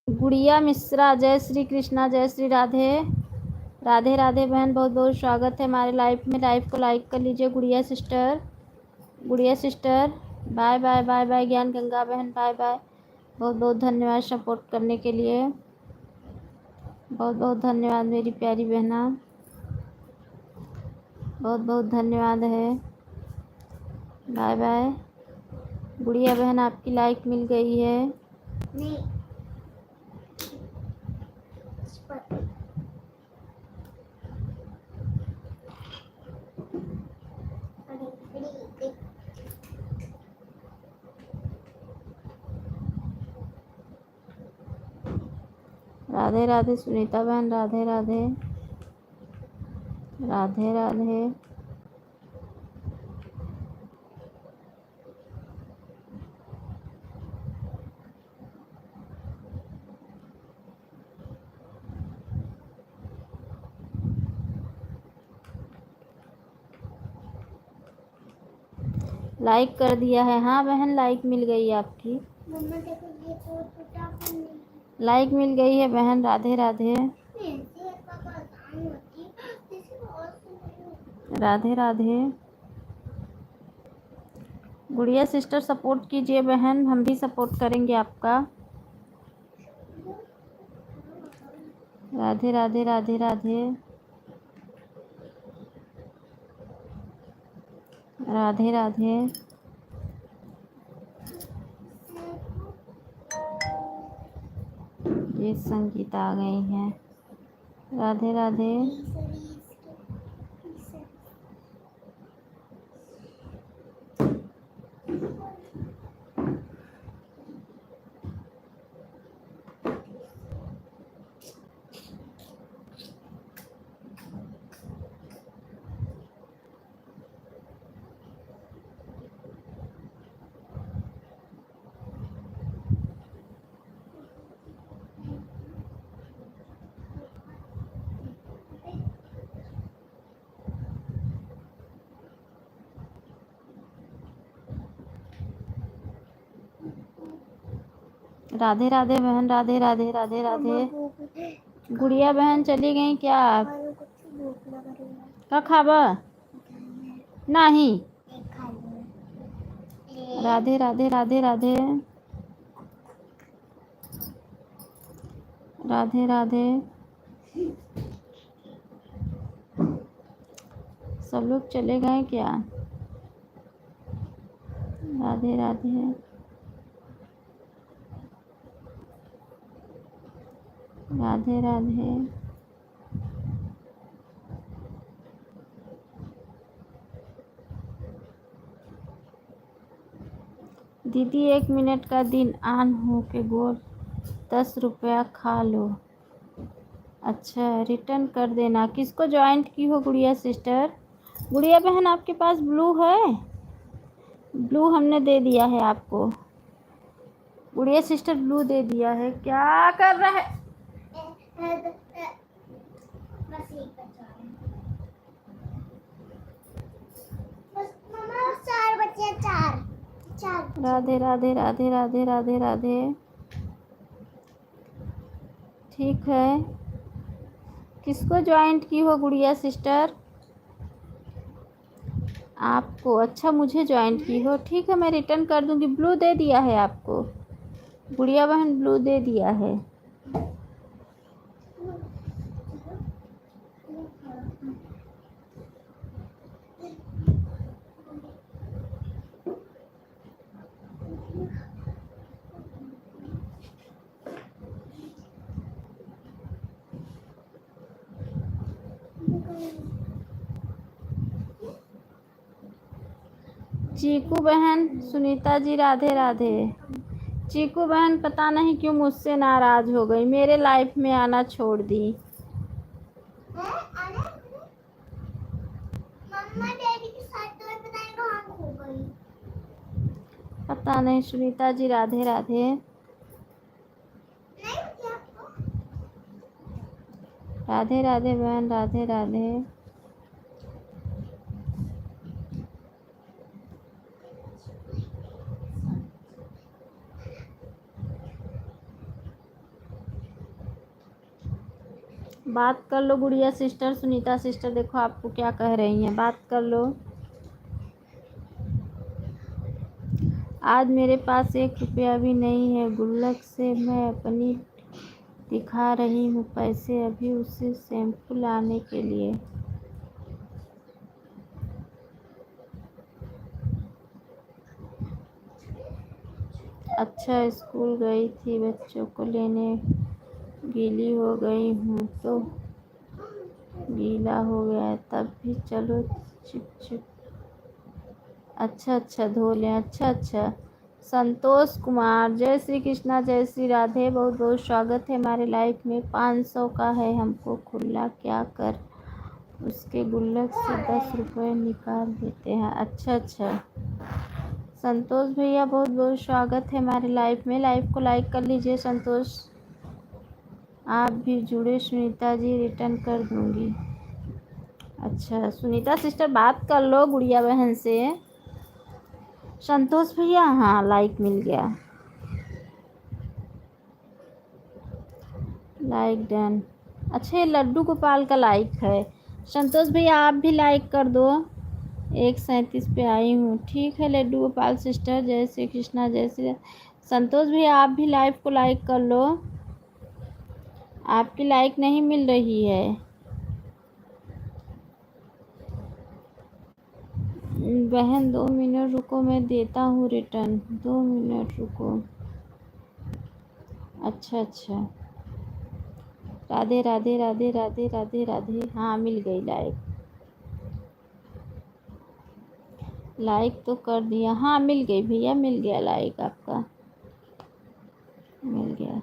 गुड़िया मिश्रा, जय श्री कृष्णा, जय श्री राधे राधे राधे बहन, बहुत बहुत स्वागत है हमारे लाइव में। लाइव को लाइक कर लीजिए। Gudiya sister, bye bye bye bye. Gyan Ganga बहन बाय बाय। बहुत बहुत धन्यवाद सपोर्ट करने के लिए, बहुत बहुत धन्यवाद मेरी प्यारी बहना, बहुत बहुत धन्यवाद है। Bye bye. गुड़िया बहन आपकी लाइक मिल गई है। नहीं इस पर अरे राधे राधे सुनीता बहन, राधे राधे राधे राधे। लाइक कर दिया है? हाँ बहन लाइक मिल गई है आपकी, मम्मा देखो ये तो टूटा फोन नहीं है। लाइक मिल गई है बहन। राधे राधे ऐसे पापा आसान होती है जैसे और से राधे राधे। गुड़िया सिस्टर सपोर्ट कीजिए बहन, हम भी सपोर्ट करेंगे आपका। राधे राधे राधे राधे राधे राधे। ये संगीता आ गई हैं। राधे राधे। राधे राधे बहन, राधे राधे राधे राधे। गुड़िया बहन चली गई क्या आप? भूख लग रही है। का खाबा नहीं? एक खा लो। राधे राधे राधे राधे राधे राधे। सब लोग चले गए क्या? राधे राधे राधे राधे। दीदी 1 मिनट का दिन ऑन हो के गोल 10 रुपया खा लो। अच्छा रिटर्न कर देना। किसको ज्वाइंट की हो गुड़िया सिस्टर? गुड़िया बहन आपके पास ब्लू है? ब्लू हमने दे दिया है आपको। गुड़िया सिस्टर ब्लू दे दिया है। क्या कर रहे हैं? बस एक बचा है। बस मम्मा 4 बचे, 4 4। राधे राधे राधे राधे राधे राधे। ठीक है, किसको ज्वाइंट की हो गुड़िया सिस्टर? आपको? अच्छा मुझे ज्वाइंट की हो, ठीक है मैं रिटर्न कर दूंगी। ब्लू दे दिया है आपको, गुड़िया बहन ब्लू दे दिया है। चीकू बहन, सुनीता जी राधे राधे। चीकू बहन पता नहीं क्यों मुझसे नाराज हो गई, मेरे लाइफ में आना छोड़ दी। है अरे मम्मा डैडी के साथ तो पता नहीं कहाँ खो गई। पता नहीं। सुनीता जी राधे राधे। नहीं क्या आपको? राधे राधे बहन, राधे राधे। बात कर लो गुड़िया सिस्टर, सुनीता सिस्टर, देखो आपको क्या कह रही हैं, बात कर लो। आज मेरे पास 1 रुपया भी नहीं है, गुल्लक से मैं अपनी दिखा रही हूँ पैसे अभी उसे शैम्पू लाने के लिए। अच्छा स्कूल गई थी बच्चों को लेने, गीली हो गई हूँ तो गीला हो गया है तब भी चलो चिप चिप। अच्छा अच्छा धो लें। अच्छा। संतोष कुमार, जय श्री कृष्णा, जय श्री राधे, बहुत बहुत स्वागत है हमारे लाइफ में। 500 का है हमको खुला, क्या कर उसके गुल्लक से 10 रुपये निकाल देते हैं। अच्छा। संतोष भैया बहुत बहुत स्वागत है हमारे लाइफ में। लाइव को लाइक कर लीजिए संतोष। आप भी जुड़े सुनीता जी, रिटर्न कर दूंगी। अच्छा सुनीता सिस्टर बात कर लो गुड़िया बहन से। संतोष भैया हाँ लाइक मिल गया, लाइक डन। अच्छा ये लड्डू गोपाल का लाइक है। संतोष भैया आप भी लाइक कर दो। 137 पे आई हूँ। ठीक है लड्डू गोपाल सिस्टर, जय श्री कृष्णा, जय श्री। संतोष भैया आप भी लाइव को लाइक कर लो, आपकी लाइक नहीं मिल रही है। बहन 2 मिनट रुको, मैं देता हूँ रिटर्न, 2 मिनट रुको। अच्छा। राधे राधे राधे राधे राधे राधे। हाँ मिल गई लाइक, लाइक तो कर दिया। हाँ मिल गई भैया, मिल गया लाइक, आपका मिल गया।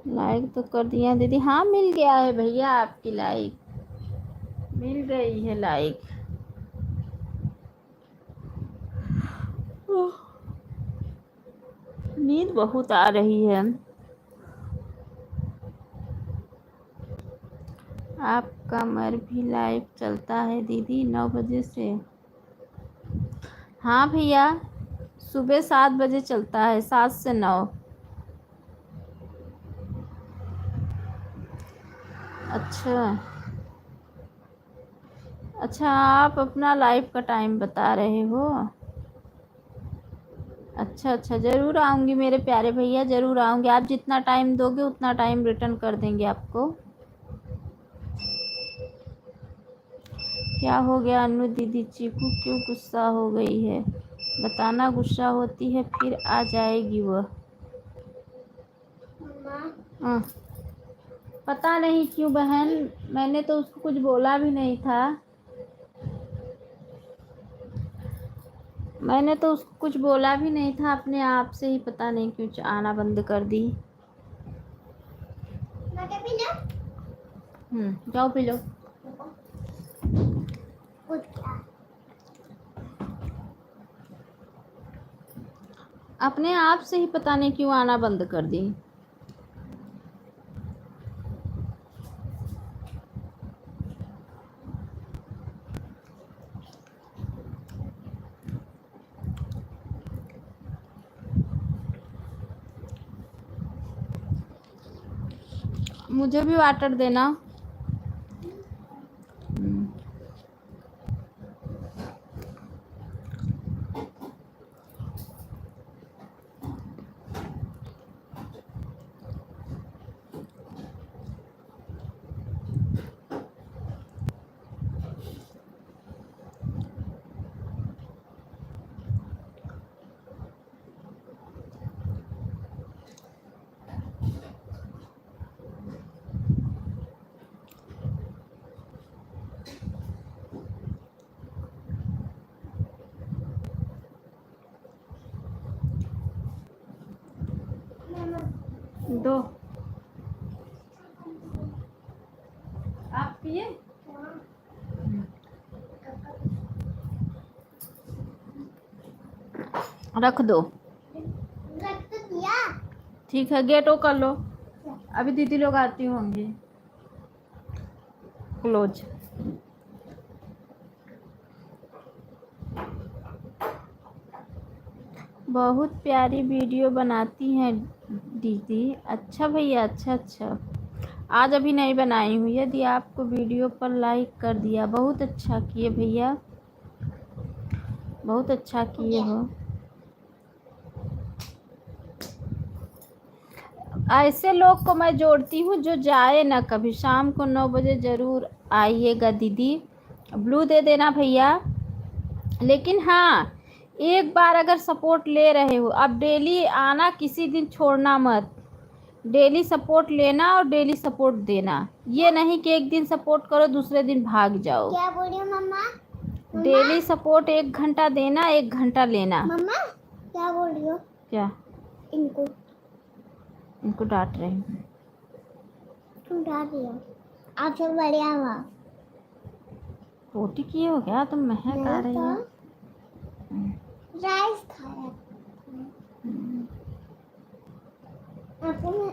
लाइक तो कर दिया दीदी। हाँ मिल गया है भैया, आपकी लाइक मिल गई है लाइक। नींद बहुत आ रही है। आपका मर भी लाइव चलता है दीदी 9 बजे से? हाँ भैया सुबह 7 बजे चलता है, 7 से 9। अच्छा आप अपना लाइव का टाइम बता रहे हो। अच्छा ज़रूर आऊँगी मेरे प्यारे भैया, ज़रूर आऊँगी। आप जितना टाइम दोगे उतना टाइम रिटर्न कर देंगे आपको। क्या हो गया अनु दीदी, चीकू क्यों गुस्सा हो गई है? बताना, गुस्सा होती है फिर आ जाएगी वह। मम्मा पता नहीं क्यों बहन, मैंने तो उसको कुछ बोला भी नहीं था। मैंने तो उसको कुछ बोला भी नहीं था, अपने आप से ही पता नहीं क्यों आना बंद कर दी। जाओ पी लो। अपने आप से ही पता नहीं क्यों आना बंद कर दी। मुझे भी वाटर देना। दो। आप पिए? रख दो। रख तो दिया। ठीक है, गेट ओ कर लो, अभी दीदी लोग आती होंगी। क्लोज। बहुत प्यारी वीडियो बनाती हैं दीदी। अच्छा भैया, अच्छा अच्छा। आज अभी नहीं बनाई हूँ, यदि आपको वीडियो पर लाइक कर दिया, बहुत अच्छा किए भैया, बहुत अच्छा किए हो। ऐसे लोग को मैं जोड़ती हूँ जो जाए ना कभी। शाम को 9 बजे ज़रूर आइएगा दीदी। ब्लू दे देना भैया। लेकिन हाँ, एक बार अगर सपोर्ट ले रहे हो, अब डेली आना, किसी दिन छोड़ना मत। डेली सपोर्ट लेना और डेली सपोर्ट देना। ये नहीं कि एक दिन सपोर्ट करो दूसरे दिन भाग जाओ। क्या बोल रही हो मम्मा? डेली सपोर्ट 1 घंटा देना, 1 घंटा लेना। मम्मा क्या बोल रही हो? क्या? इनको डांट रही हूँ। तुम डांट रही हो? आप सब बढ़िया हुआ। रोटी किए हो क्या? तुम महक आ रही है। राइस खाया। आपको मैं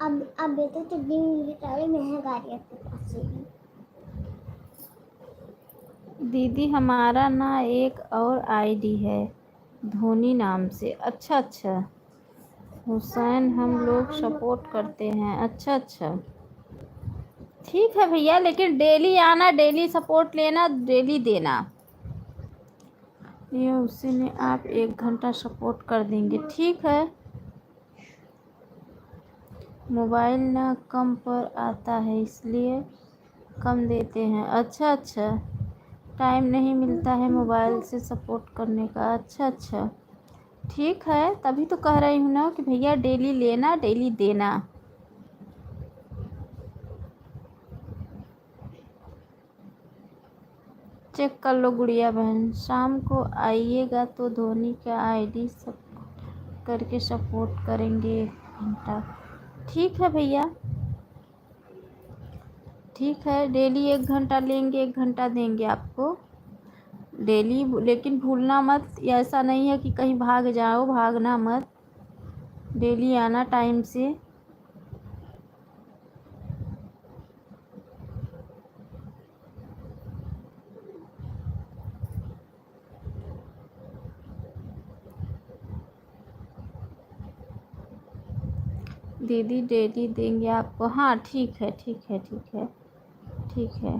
अब बेटे तो दिन बेचारे महक आ रही है आपके पास से। दीदी हमारा ना एक और आईडी है धोनी नाम से। अच्छा अच्छा हुसैन, हम लोग सपोर्ट करते हैं। अच्छा अच्छा, ठीक है भैया, लेकिन डेली आना, डेली सपोर्ट लेना, डेली देना। ये उसी में आप 1 घंटा सपोर्ट कर देंगे, ठीक है। मोबाइल ना कम पर आता है इसलिए कम देते हैं। अच्छा अच्छा, टाइम नहीं मिलता है मोबाइल से सपोर्ट करने का। अच्छा अच्छा, ठीक है, तभी तो कह रही हूँ ना कि भैया डेली लेना, डेली देना। चेक कर लो गुड़िया बहन। शाम को आइएगा तो धोनी का आईडी सब करके सपोर्ट करेंगे 1 घंटा। ठीक है भैया, ठीक है, डेली 1 घंटा लेंगे, 1 घंटा देंगे आपको डेली। लेकिन भूलना मत, ऐसा नहीं है कि कहीं भाग जाओ, भागना मत, डेली आना टाइम से। दीदी डेली देंगे आपको। हाँ ठीक है, ठीक है, ठीक है, ठीक है।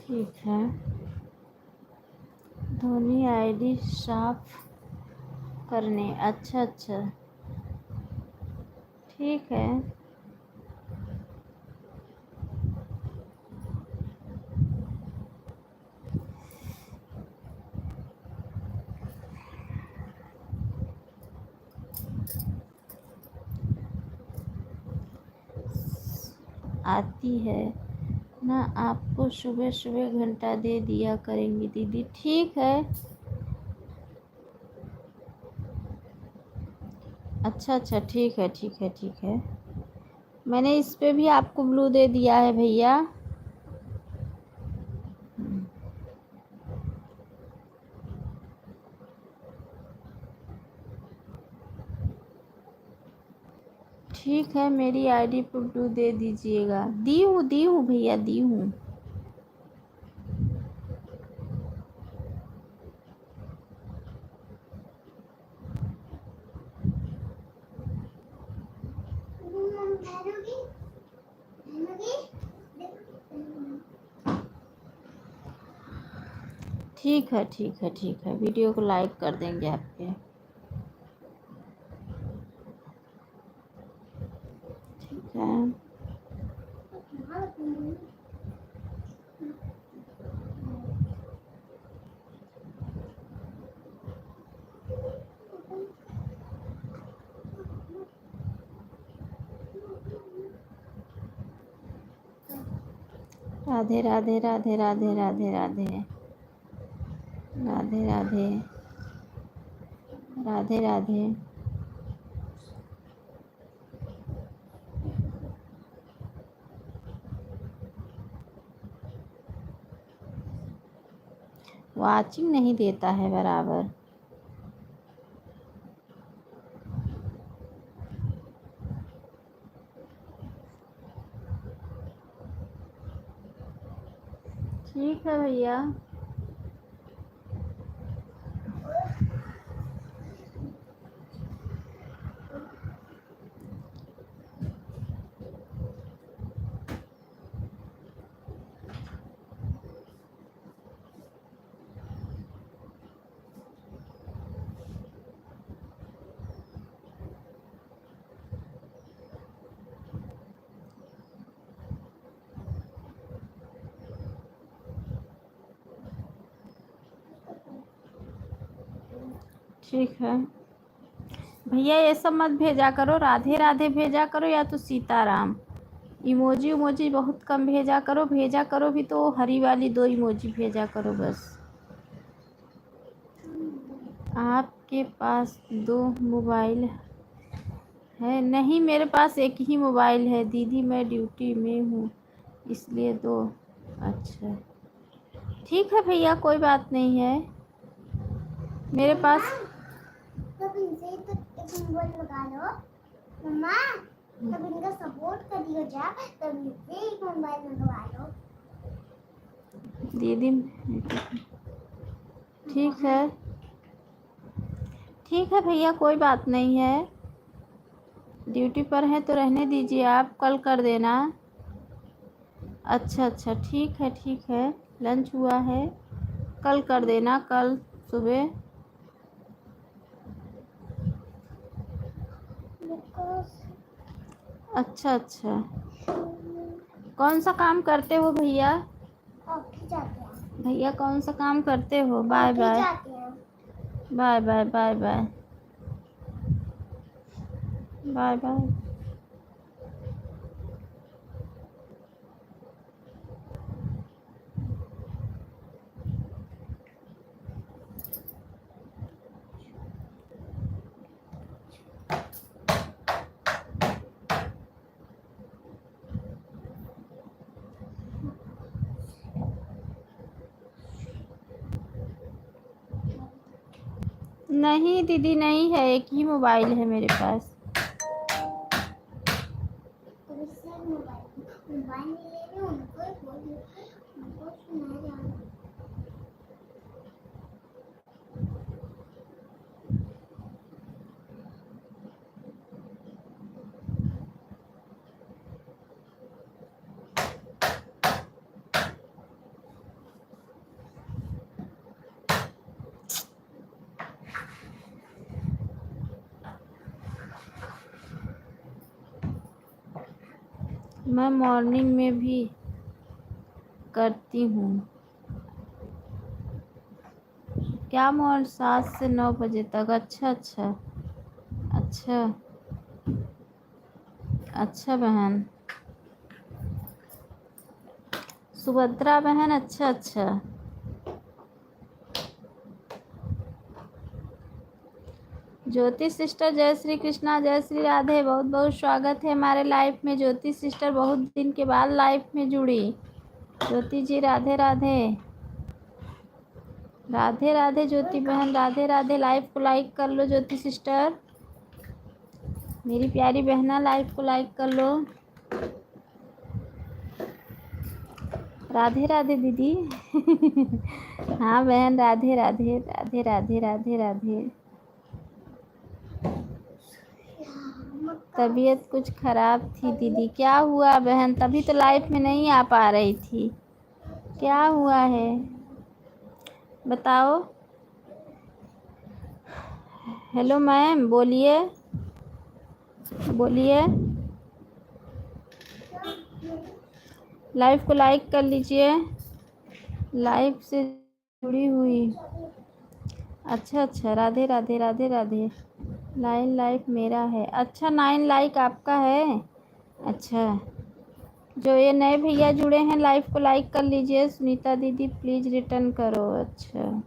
ठीक है, धोनी आईडी साफ करने। अच्छा अच्छा, ठीक है। आती है ना आपको, सुबह सुबह घंटा दे दिया करेंगी दीदी। ठीक है, अच्छा अच्छा, ठीक है, ठीक है, ठीक है। मैंने इस पे भी आपको ब्लू दे दिया है भैया। ठीक है, मेरी आईडी पर ब्लू दे दीजिएगा। दी हूँ भैया, दी हूँ। ठीक है, ठीक है, ठीक है, वीडियो को लाइक कर देंगे आपके। ठीक है, राधे राधे राधे राधे राधे राधे राधे राधे राधे राधे। वाचिंग नहीं देता है बराबर। ठीक है भैया। ठीक है भैया, ये सब मत भेजा करो, राधे राधे भेजा करो या तो सीताराम। इमोजी उमोजी बहुत कम भेजा करो, भेजा करो भी तो हरी वाली 2 इमोजी भेजा करो बस। आपके पास 2 मोबाइल है? नहीं, मेरे पास एक ही मोबाइल है दीदी, मैं ड्यूटी में हूँ इसलिए 2। अच्छा ठीक है भैया, कोई बात नहीं है मेरे पास। तब इनसे तो एक मोबाइल लगा लो मम्मा, तब इनका सपोर्ट करियो जा, तब इनसे एक मोबाइल लगवा लो दीदी। ठीक है ठीक है भैया, कोई बात नहीं है। ड्यूटी पर हैं तो रहने दीजिए, आप कल कर देना। अच्छा अच्छा ठीक है, लंच हुआ है, कल कर देना, कल सुबह। अच्छा अच्छा, कौन सा काम करते हो भैया? ऑफिस जाते हैं। भैया कौन सा काम करते हो? बाय ऑफिस बाय जाते हैं। Bye bye bye bye bye bye. नहीं दीदी नहीं है, एक ही मोबाइल है मेरे पास। तो इससे मोबाइल नहीं ले रहे, उनको सुना जाना। मैं मॉर्निंग में भी करती हूँ। क्या 7 से 9 बजे तक? अच्छा अच्छा अच्छा अच्छा बहन, सुभद्रा बहन, अच्छा अच्छा। ज्योति सिस्टर, जय श्री कृष्णा, जय श्री राधे, बहुत बहुत स्वागत है हमारे लाइफ में। ज्योति सिस्टर बहुत दिन के बाद लाइफ में जुड़ी। ज्योति जी राधे राधे राधे राधे। ज्योति बहन राधे राधे। लाइव को लाइक कर लो ज्योति सिस्टर, मेरी प्यारी बहना, लाइव को लाइक कर लो। राधे राधे दीदी। हाँ बहन, राधे राधे राधे राधे राधे राधे। तबीयत कुछ ख़राब थी दीदी। क्या हुआ बहन? तभी तो लाइफ में नहीं आ पा रही थी। क्या हुआ है बताओ। हेलो मैम, बोलिए बोलिए। लाइव को लाइक कर लीजिए, लाइव से जुड़ी हुई। अच्छा अच्छा, राधे राधे राधे राधे। 9 लाइक मेरा है। अच्छा, 9 लाइक आपका है? अच्छा जो ये नए भैया जुड़े हैं लाइव को लाइक कर लीजिए। सुनीता दीदी प्लीज़ रिटर्न करो। अच्छा,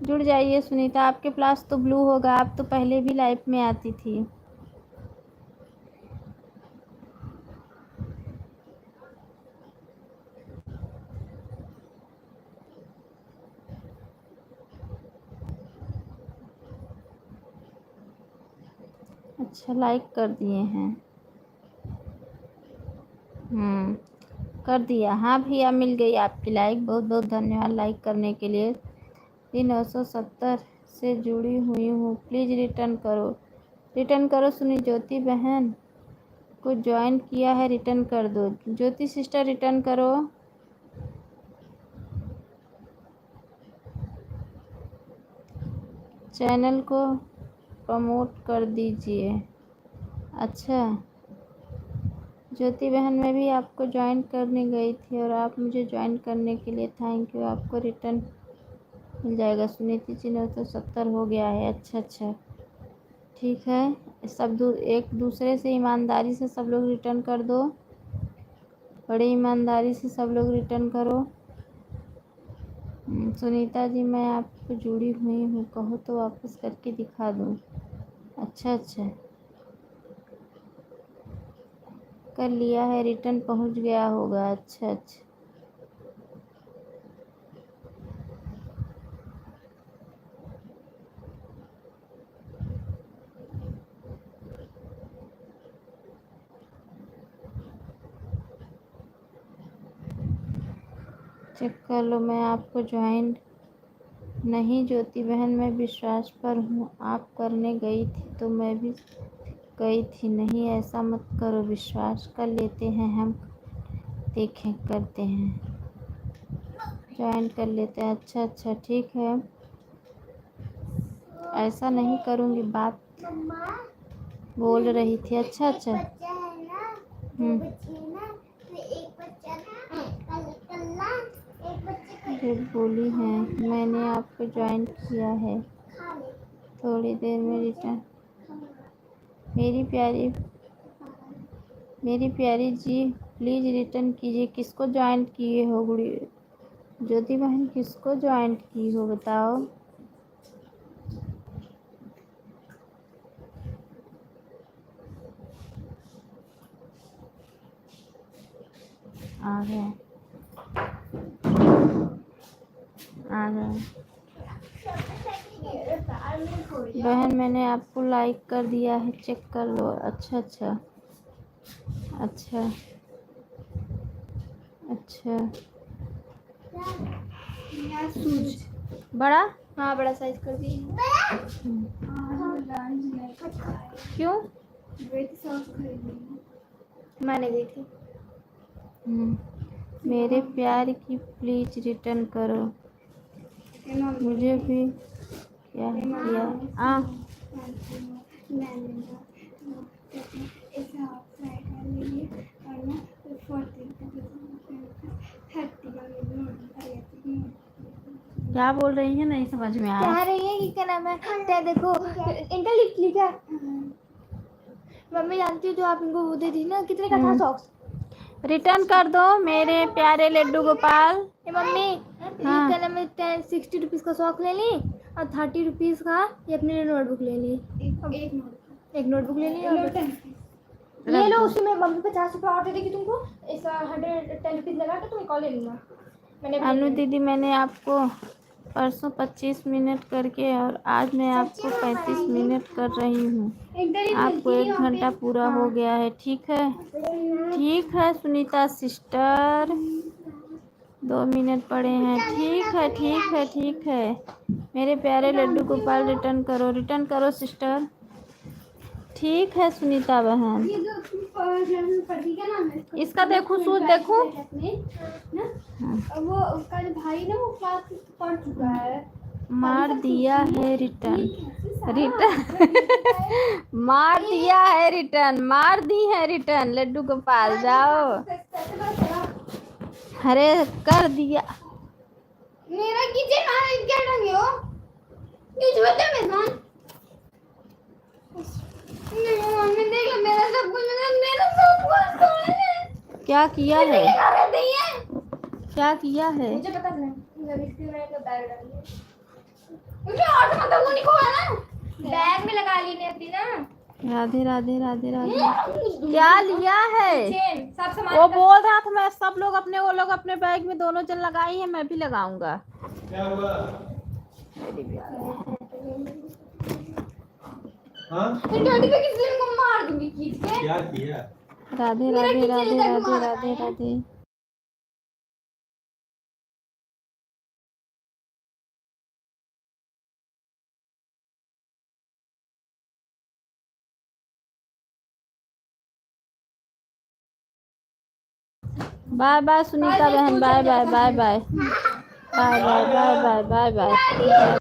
जुड़ जाइए सुनीता। आपके पास तो ब्लू होगा, आप तो पहले भी लाइव में आती थी। अच्छा, लाइक कर दिए हैं। कर दिया। हाँ भैया, मिल गई आपकी लाइक। बहुत बहुत धन्यवाद लाइक करने के लिए। 970 से जुड़ी हुई हूँ, प्लीज़ रिटर्न करो। रिटर्न करो सुनी ज्योति बहन को ज्वाइन किया है, रिटर्न कर दो। ज्योति सिस्टर रिटर्न करो। चैनल को प्रमोट कर दीजिए। अच्छा ज्योति बहन, मैं भी आपको ज्वाइन करने गई थी और आप मुझे ज्वाइन करने के लिए थैंक यू। आपको रिटर्न मिल जाएगा। सुनीति जी 970 हो गया है। अच्छा अच्छा, ठीक है। सब एक दूसरे से ईमानदारी से सब लोग रिटर्न कर दो। बड़े ईमानदारी से सब लोग रिटर्न करो। सुनीता जी, मैं आपको जुड़ी हुई हूँ, कहो तो वापस करके दिखा दूँ। अच्छा अच्छा, कर लिया है, रिटर्न पहुँच गया होगा। अच्छा अच्छा, चेक कर लो। मैं आपको ज्वाइन नहीं ज्योति बहन, मैं विश्वास पर हूँ। आप करने गई थी तो मैं भी गई थी। नहीं ऐसा मत करो, विश्वास कर लेते हैं हम, देखें करते हैं, ज्वाइन कर लेते हैं। अच्छा अच्छा, ठीक है, ऐसा नहीं करूँगी। बात मम्मा बोल रही थी। अच्छा अच्छा, बच्चा है ना, दो बच्चे हैं ना, तो एक बच्चा ना कल ना एक बच्चे को झूठ बोली है। मैंने आपको ज्वाइन किया है, खा ले। थोड़ी देर में रिटर्न। मेरी प्यारी जी प्लीज़ रिटर्न कीजिए। किसको ज्वाइन किए हो गुड़ी ज्योति बहन, किसको ज्वाइन की हो बताओ। आ गए आ गए। बहन मैंने आपको लाइक कर दिया है, चेक कर लो। अच्छा अच्छा अच्छा अच्छा, सूज बड़ा हाँ बड़ा साइज कर दी। क्यों? मैंने गई थी। मेरे प्यार की प्लीज रिटर्न करो। मुझे भी क्या किया क्या बोल रही है, नहीं समझ में कह आया। रही है कि क्या नाम है, ते देखो इंटर लिखा है। मम्मी जानती हो जो आप इनको वो दे दी ना, कितने का था सॉक्स? रिटर्न कर दो मेरे प्यारे लड्डू गोपाल। ये मम्मी हाँ। क्या नाम है, 60 रुपीज़ का सॉक्स ले ली और 30 रुपीज़ का ये अपने लिए नोटबुक ले ली। एक नोटबुक ले ली और ले लो। उसी में मम्मी 50 रुपये और दे देगी तुमको। इस 110 रुपीज़ लगा के तुम एक और ले लूँगा। मैंने अनु दीदी, मैंने आपको परसों 25 मिनट करके और आज मैं आपको 35 मिनट कर रही हूँ। आपको 1 घंटा पूरा हो गया है। ठीक है सुनीता सिस्टर, 2 मिनट पड़े हैं। ठीक है मेरे प्यारे लड्डू गोपाल, रिटर्न करो सिस्टर। ठीक है सुनीता बहन। इसका देखो सूज देखो। वो उसका जो भाई ना वो क्लास पढ़ चुका है। मार दिया है रिटर्न मार दी है रिटर्न लड्डू गोपाल, जाओ। अरे कर दिया। मेरा किचन क्या ढंगे हो कुछ बता मेहमान। मम्मी देख लो मेरा सब कुछ तोड़ है। क्या किया है? कर रही है क्या किया है? मुझे पता नहीं इसके मैंने तो बैग डाल दिया मुझे और तो मतलब वो नहीं खोला ना बैग में लगा ली ने अपनी ना राधे राधे राधे राधे। क्या लिया है? चेन सब सामान वो बोल रहा था मैं सब लोग अपने वो लोग अपने बैग में दोनों जन लगाई है, मैं भी लगाऊंगा। क्या हुआ? हाँ? डैडी पे किसी को मार दूंगी खींच के क्या किया? राधे मेरा राधे किचन राधे इधर राधे घुमा राधे रखा है। राधे। बाय बाय सुनीता बहन, bye bye bye bye bye bye bye bye bye bye.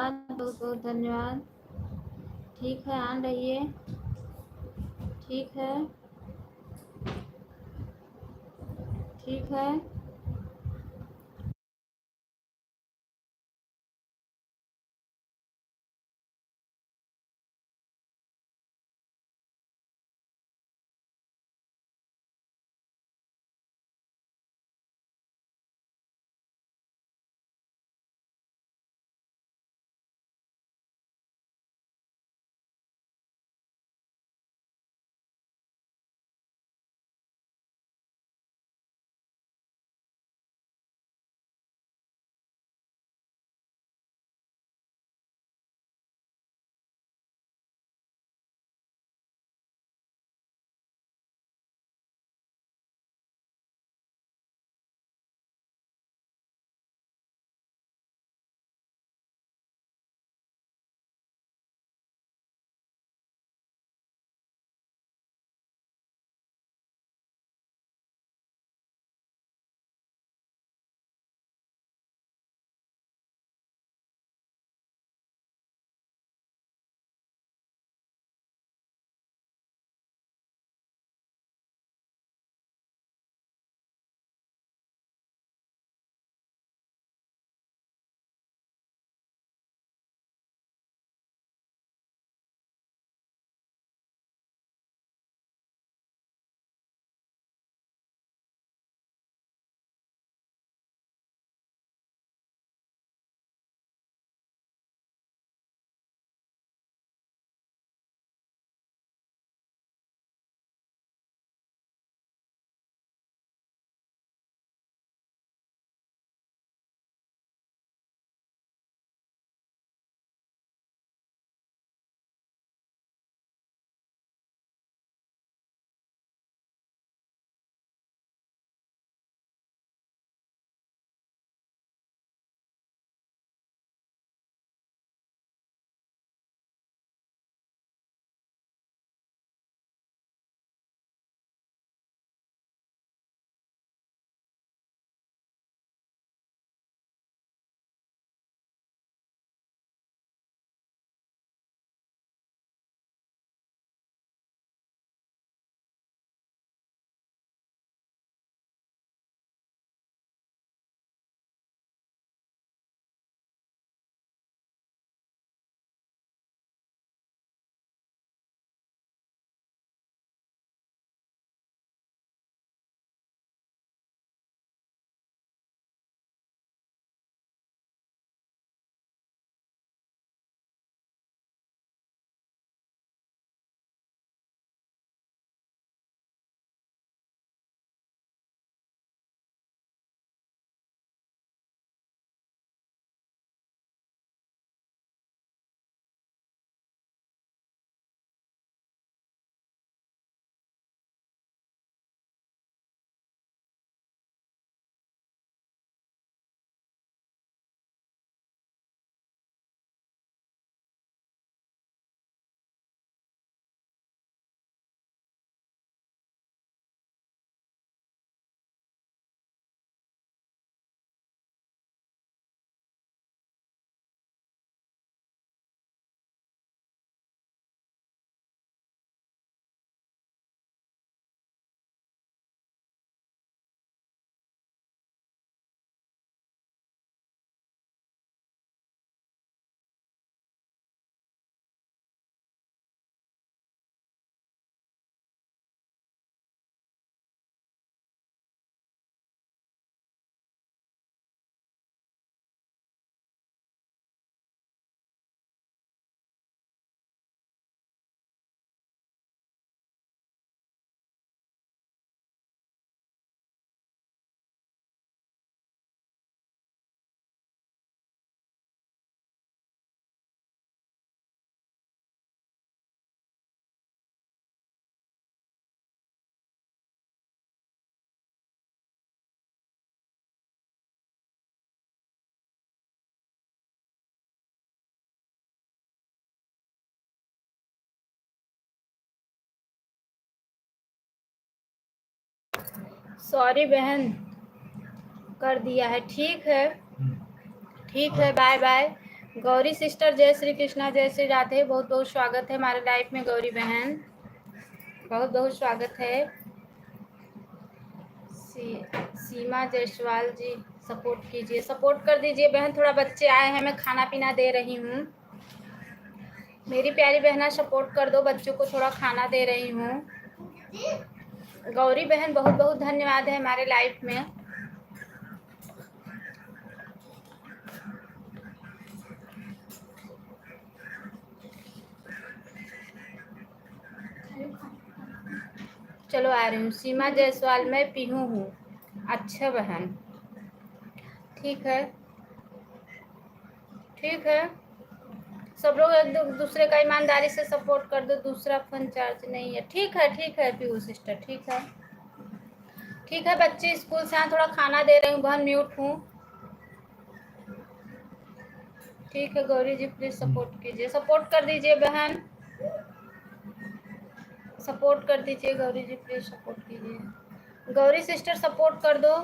धन्यवाद, बहुत बहुत धन्यवाद। ठीक है, आन रहिए। ठीक है, ठीक है। सॉरी बहन, कर दिया है। ठीक है, ठीक है, बाय बाय। गौरी सिस्टर जय श्री कृष्णा जय श्री राधे, बहुत बहुत स्वागत है हमारे लाइफ में। गौरी बहन बहुत बहुत स्वागत है। सीमा जायसवाल जी सपोर्ट कीजिए, सपोर्ट कर दीजिए बहन। थोड़ा बच्चे आए हैं, मैं खाना पीना दे रही हूँ। मेरी प्यारी बहना सपोर्ट कर दो, बच्चों को थोड़ा खाना दे रही हूँ। गौरी बहन बहुत बहुत धन्यवाद है हमारे लाइफ में। चलो आ रही हूँ। सीमा जायसवाल मैं पीहू हूँ। अच्छा बहन, ठीक है ठीक है। सब लोग एक दूसरे का ईमानदारी से सपोर्ट कर दो। दूसरा फोन चार्ज नहीं है। ठीक है पीहू सिस्टर, ठीक है ठीक है। बच्चे स्कूल से आए, थोड़ा खाना दे रही हूँ बहन, म्यूट हूँ। ठीक है गौरी जी प्लीज सपोर्ट कीजिए, सपोर्ट कर दीजिए बहन, सपोर्ट कर दीजिए गौरी जी प्लीज सपोर्ट कीजिए। गौरी सिस्टर सपोर्ट कर दो।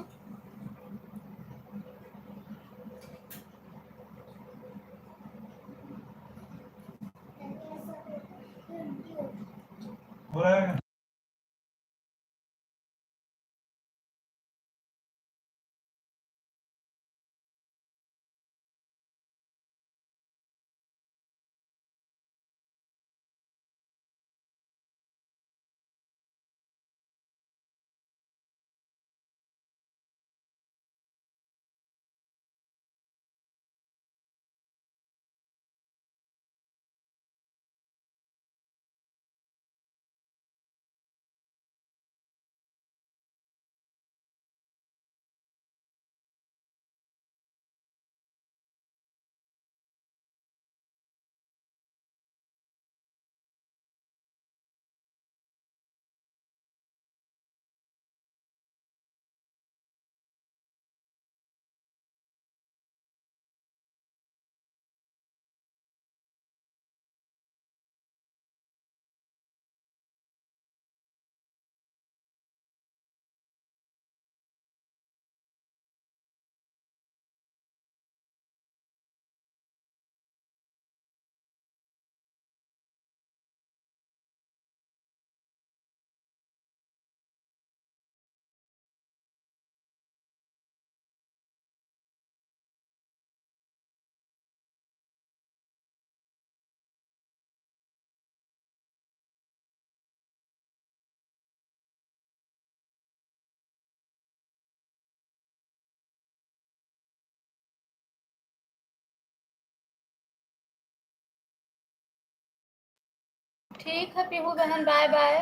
ठीक है पीहू बहन, bye bye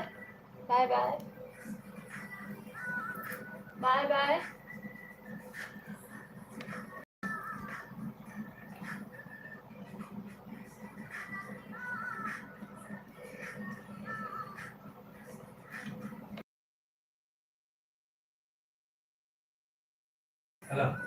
bye bye bye bye. Hello.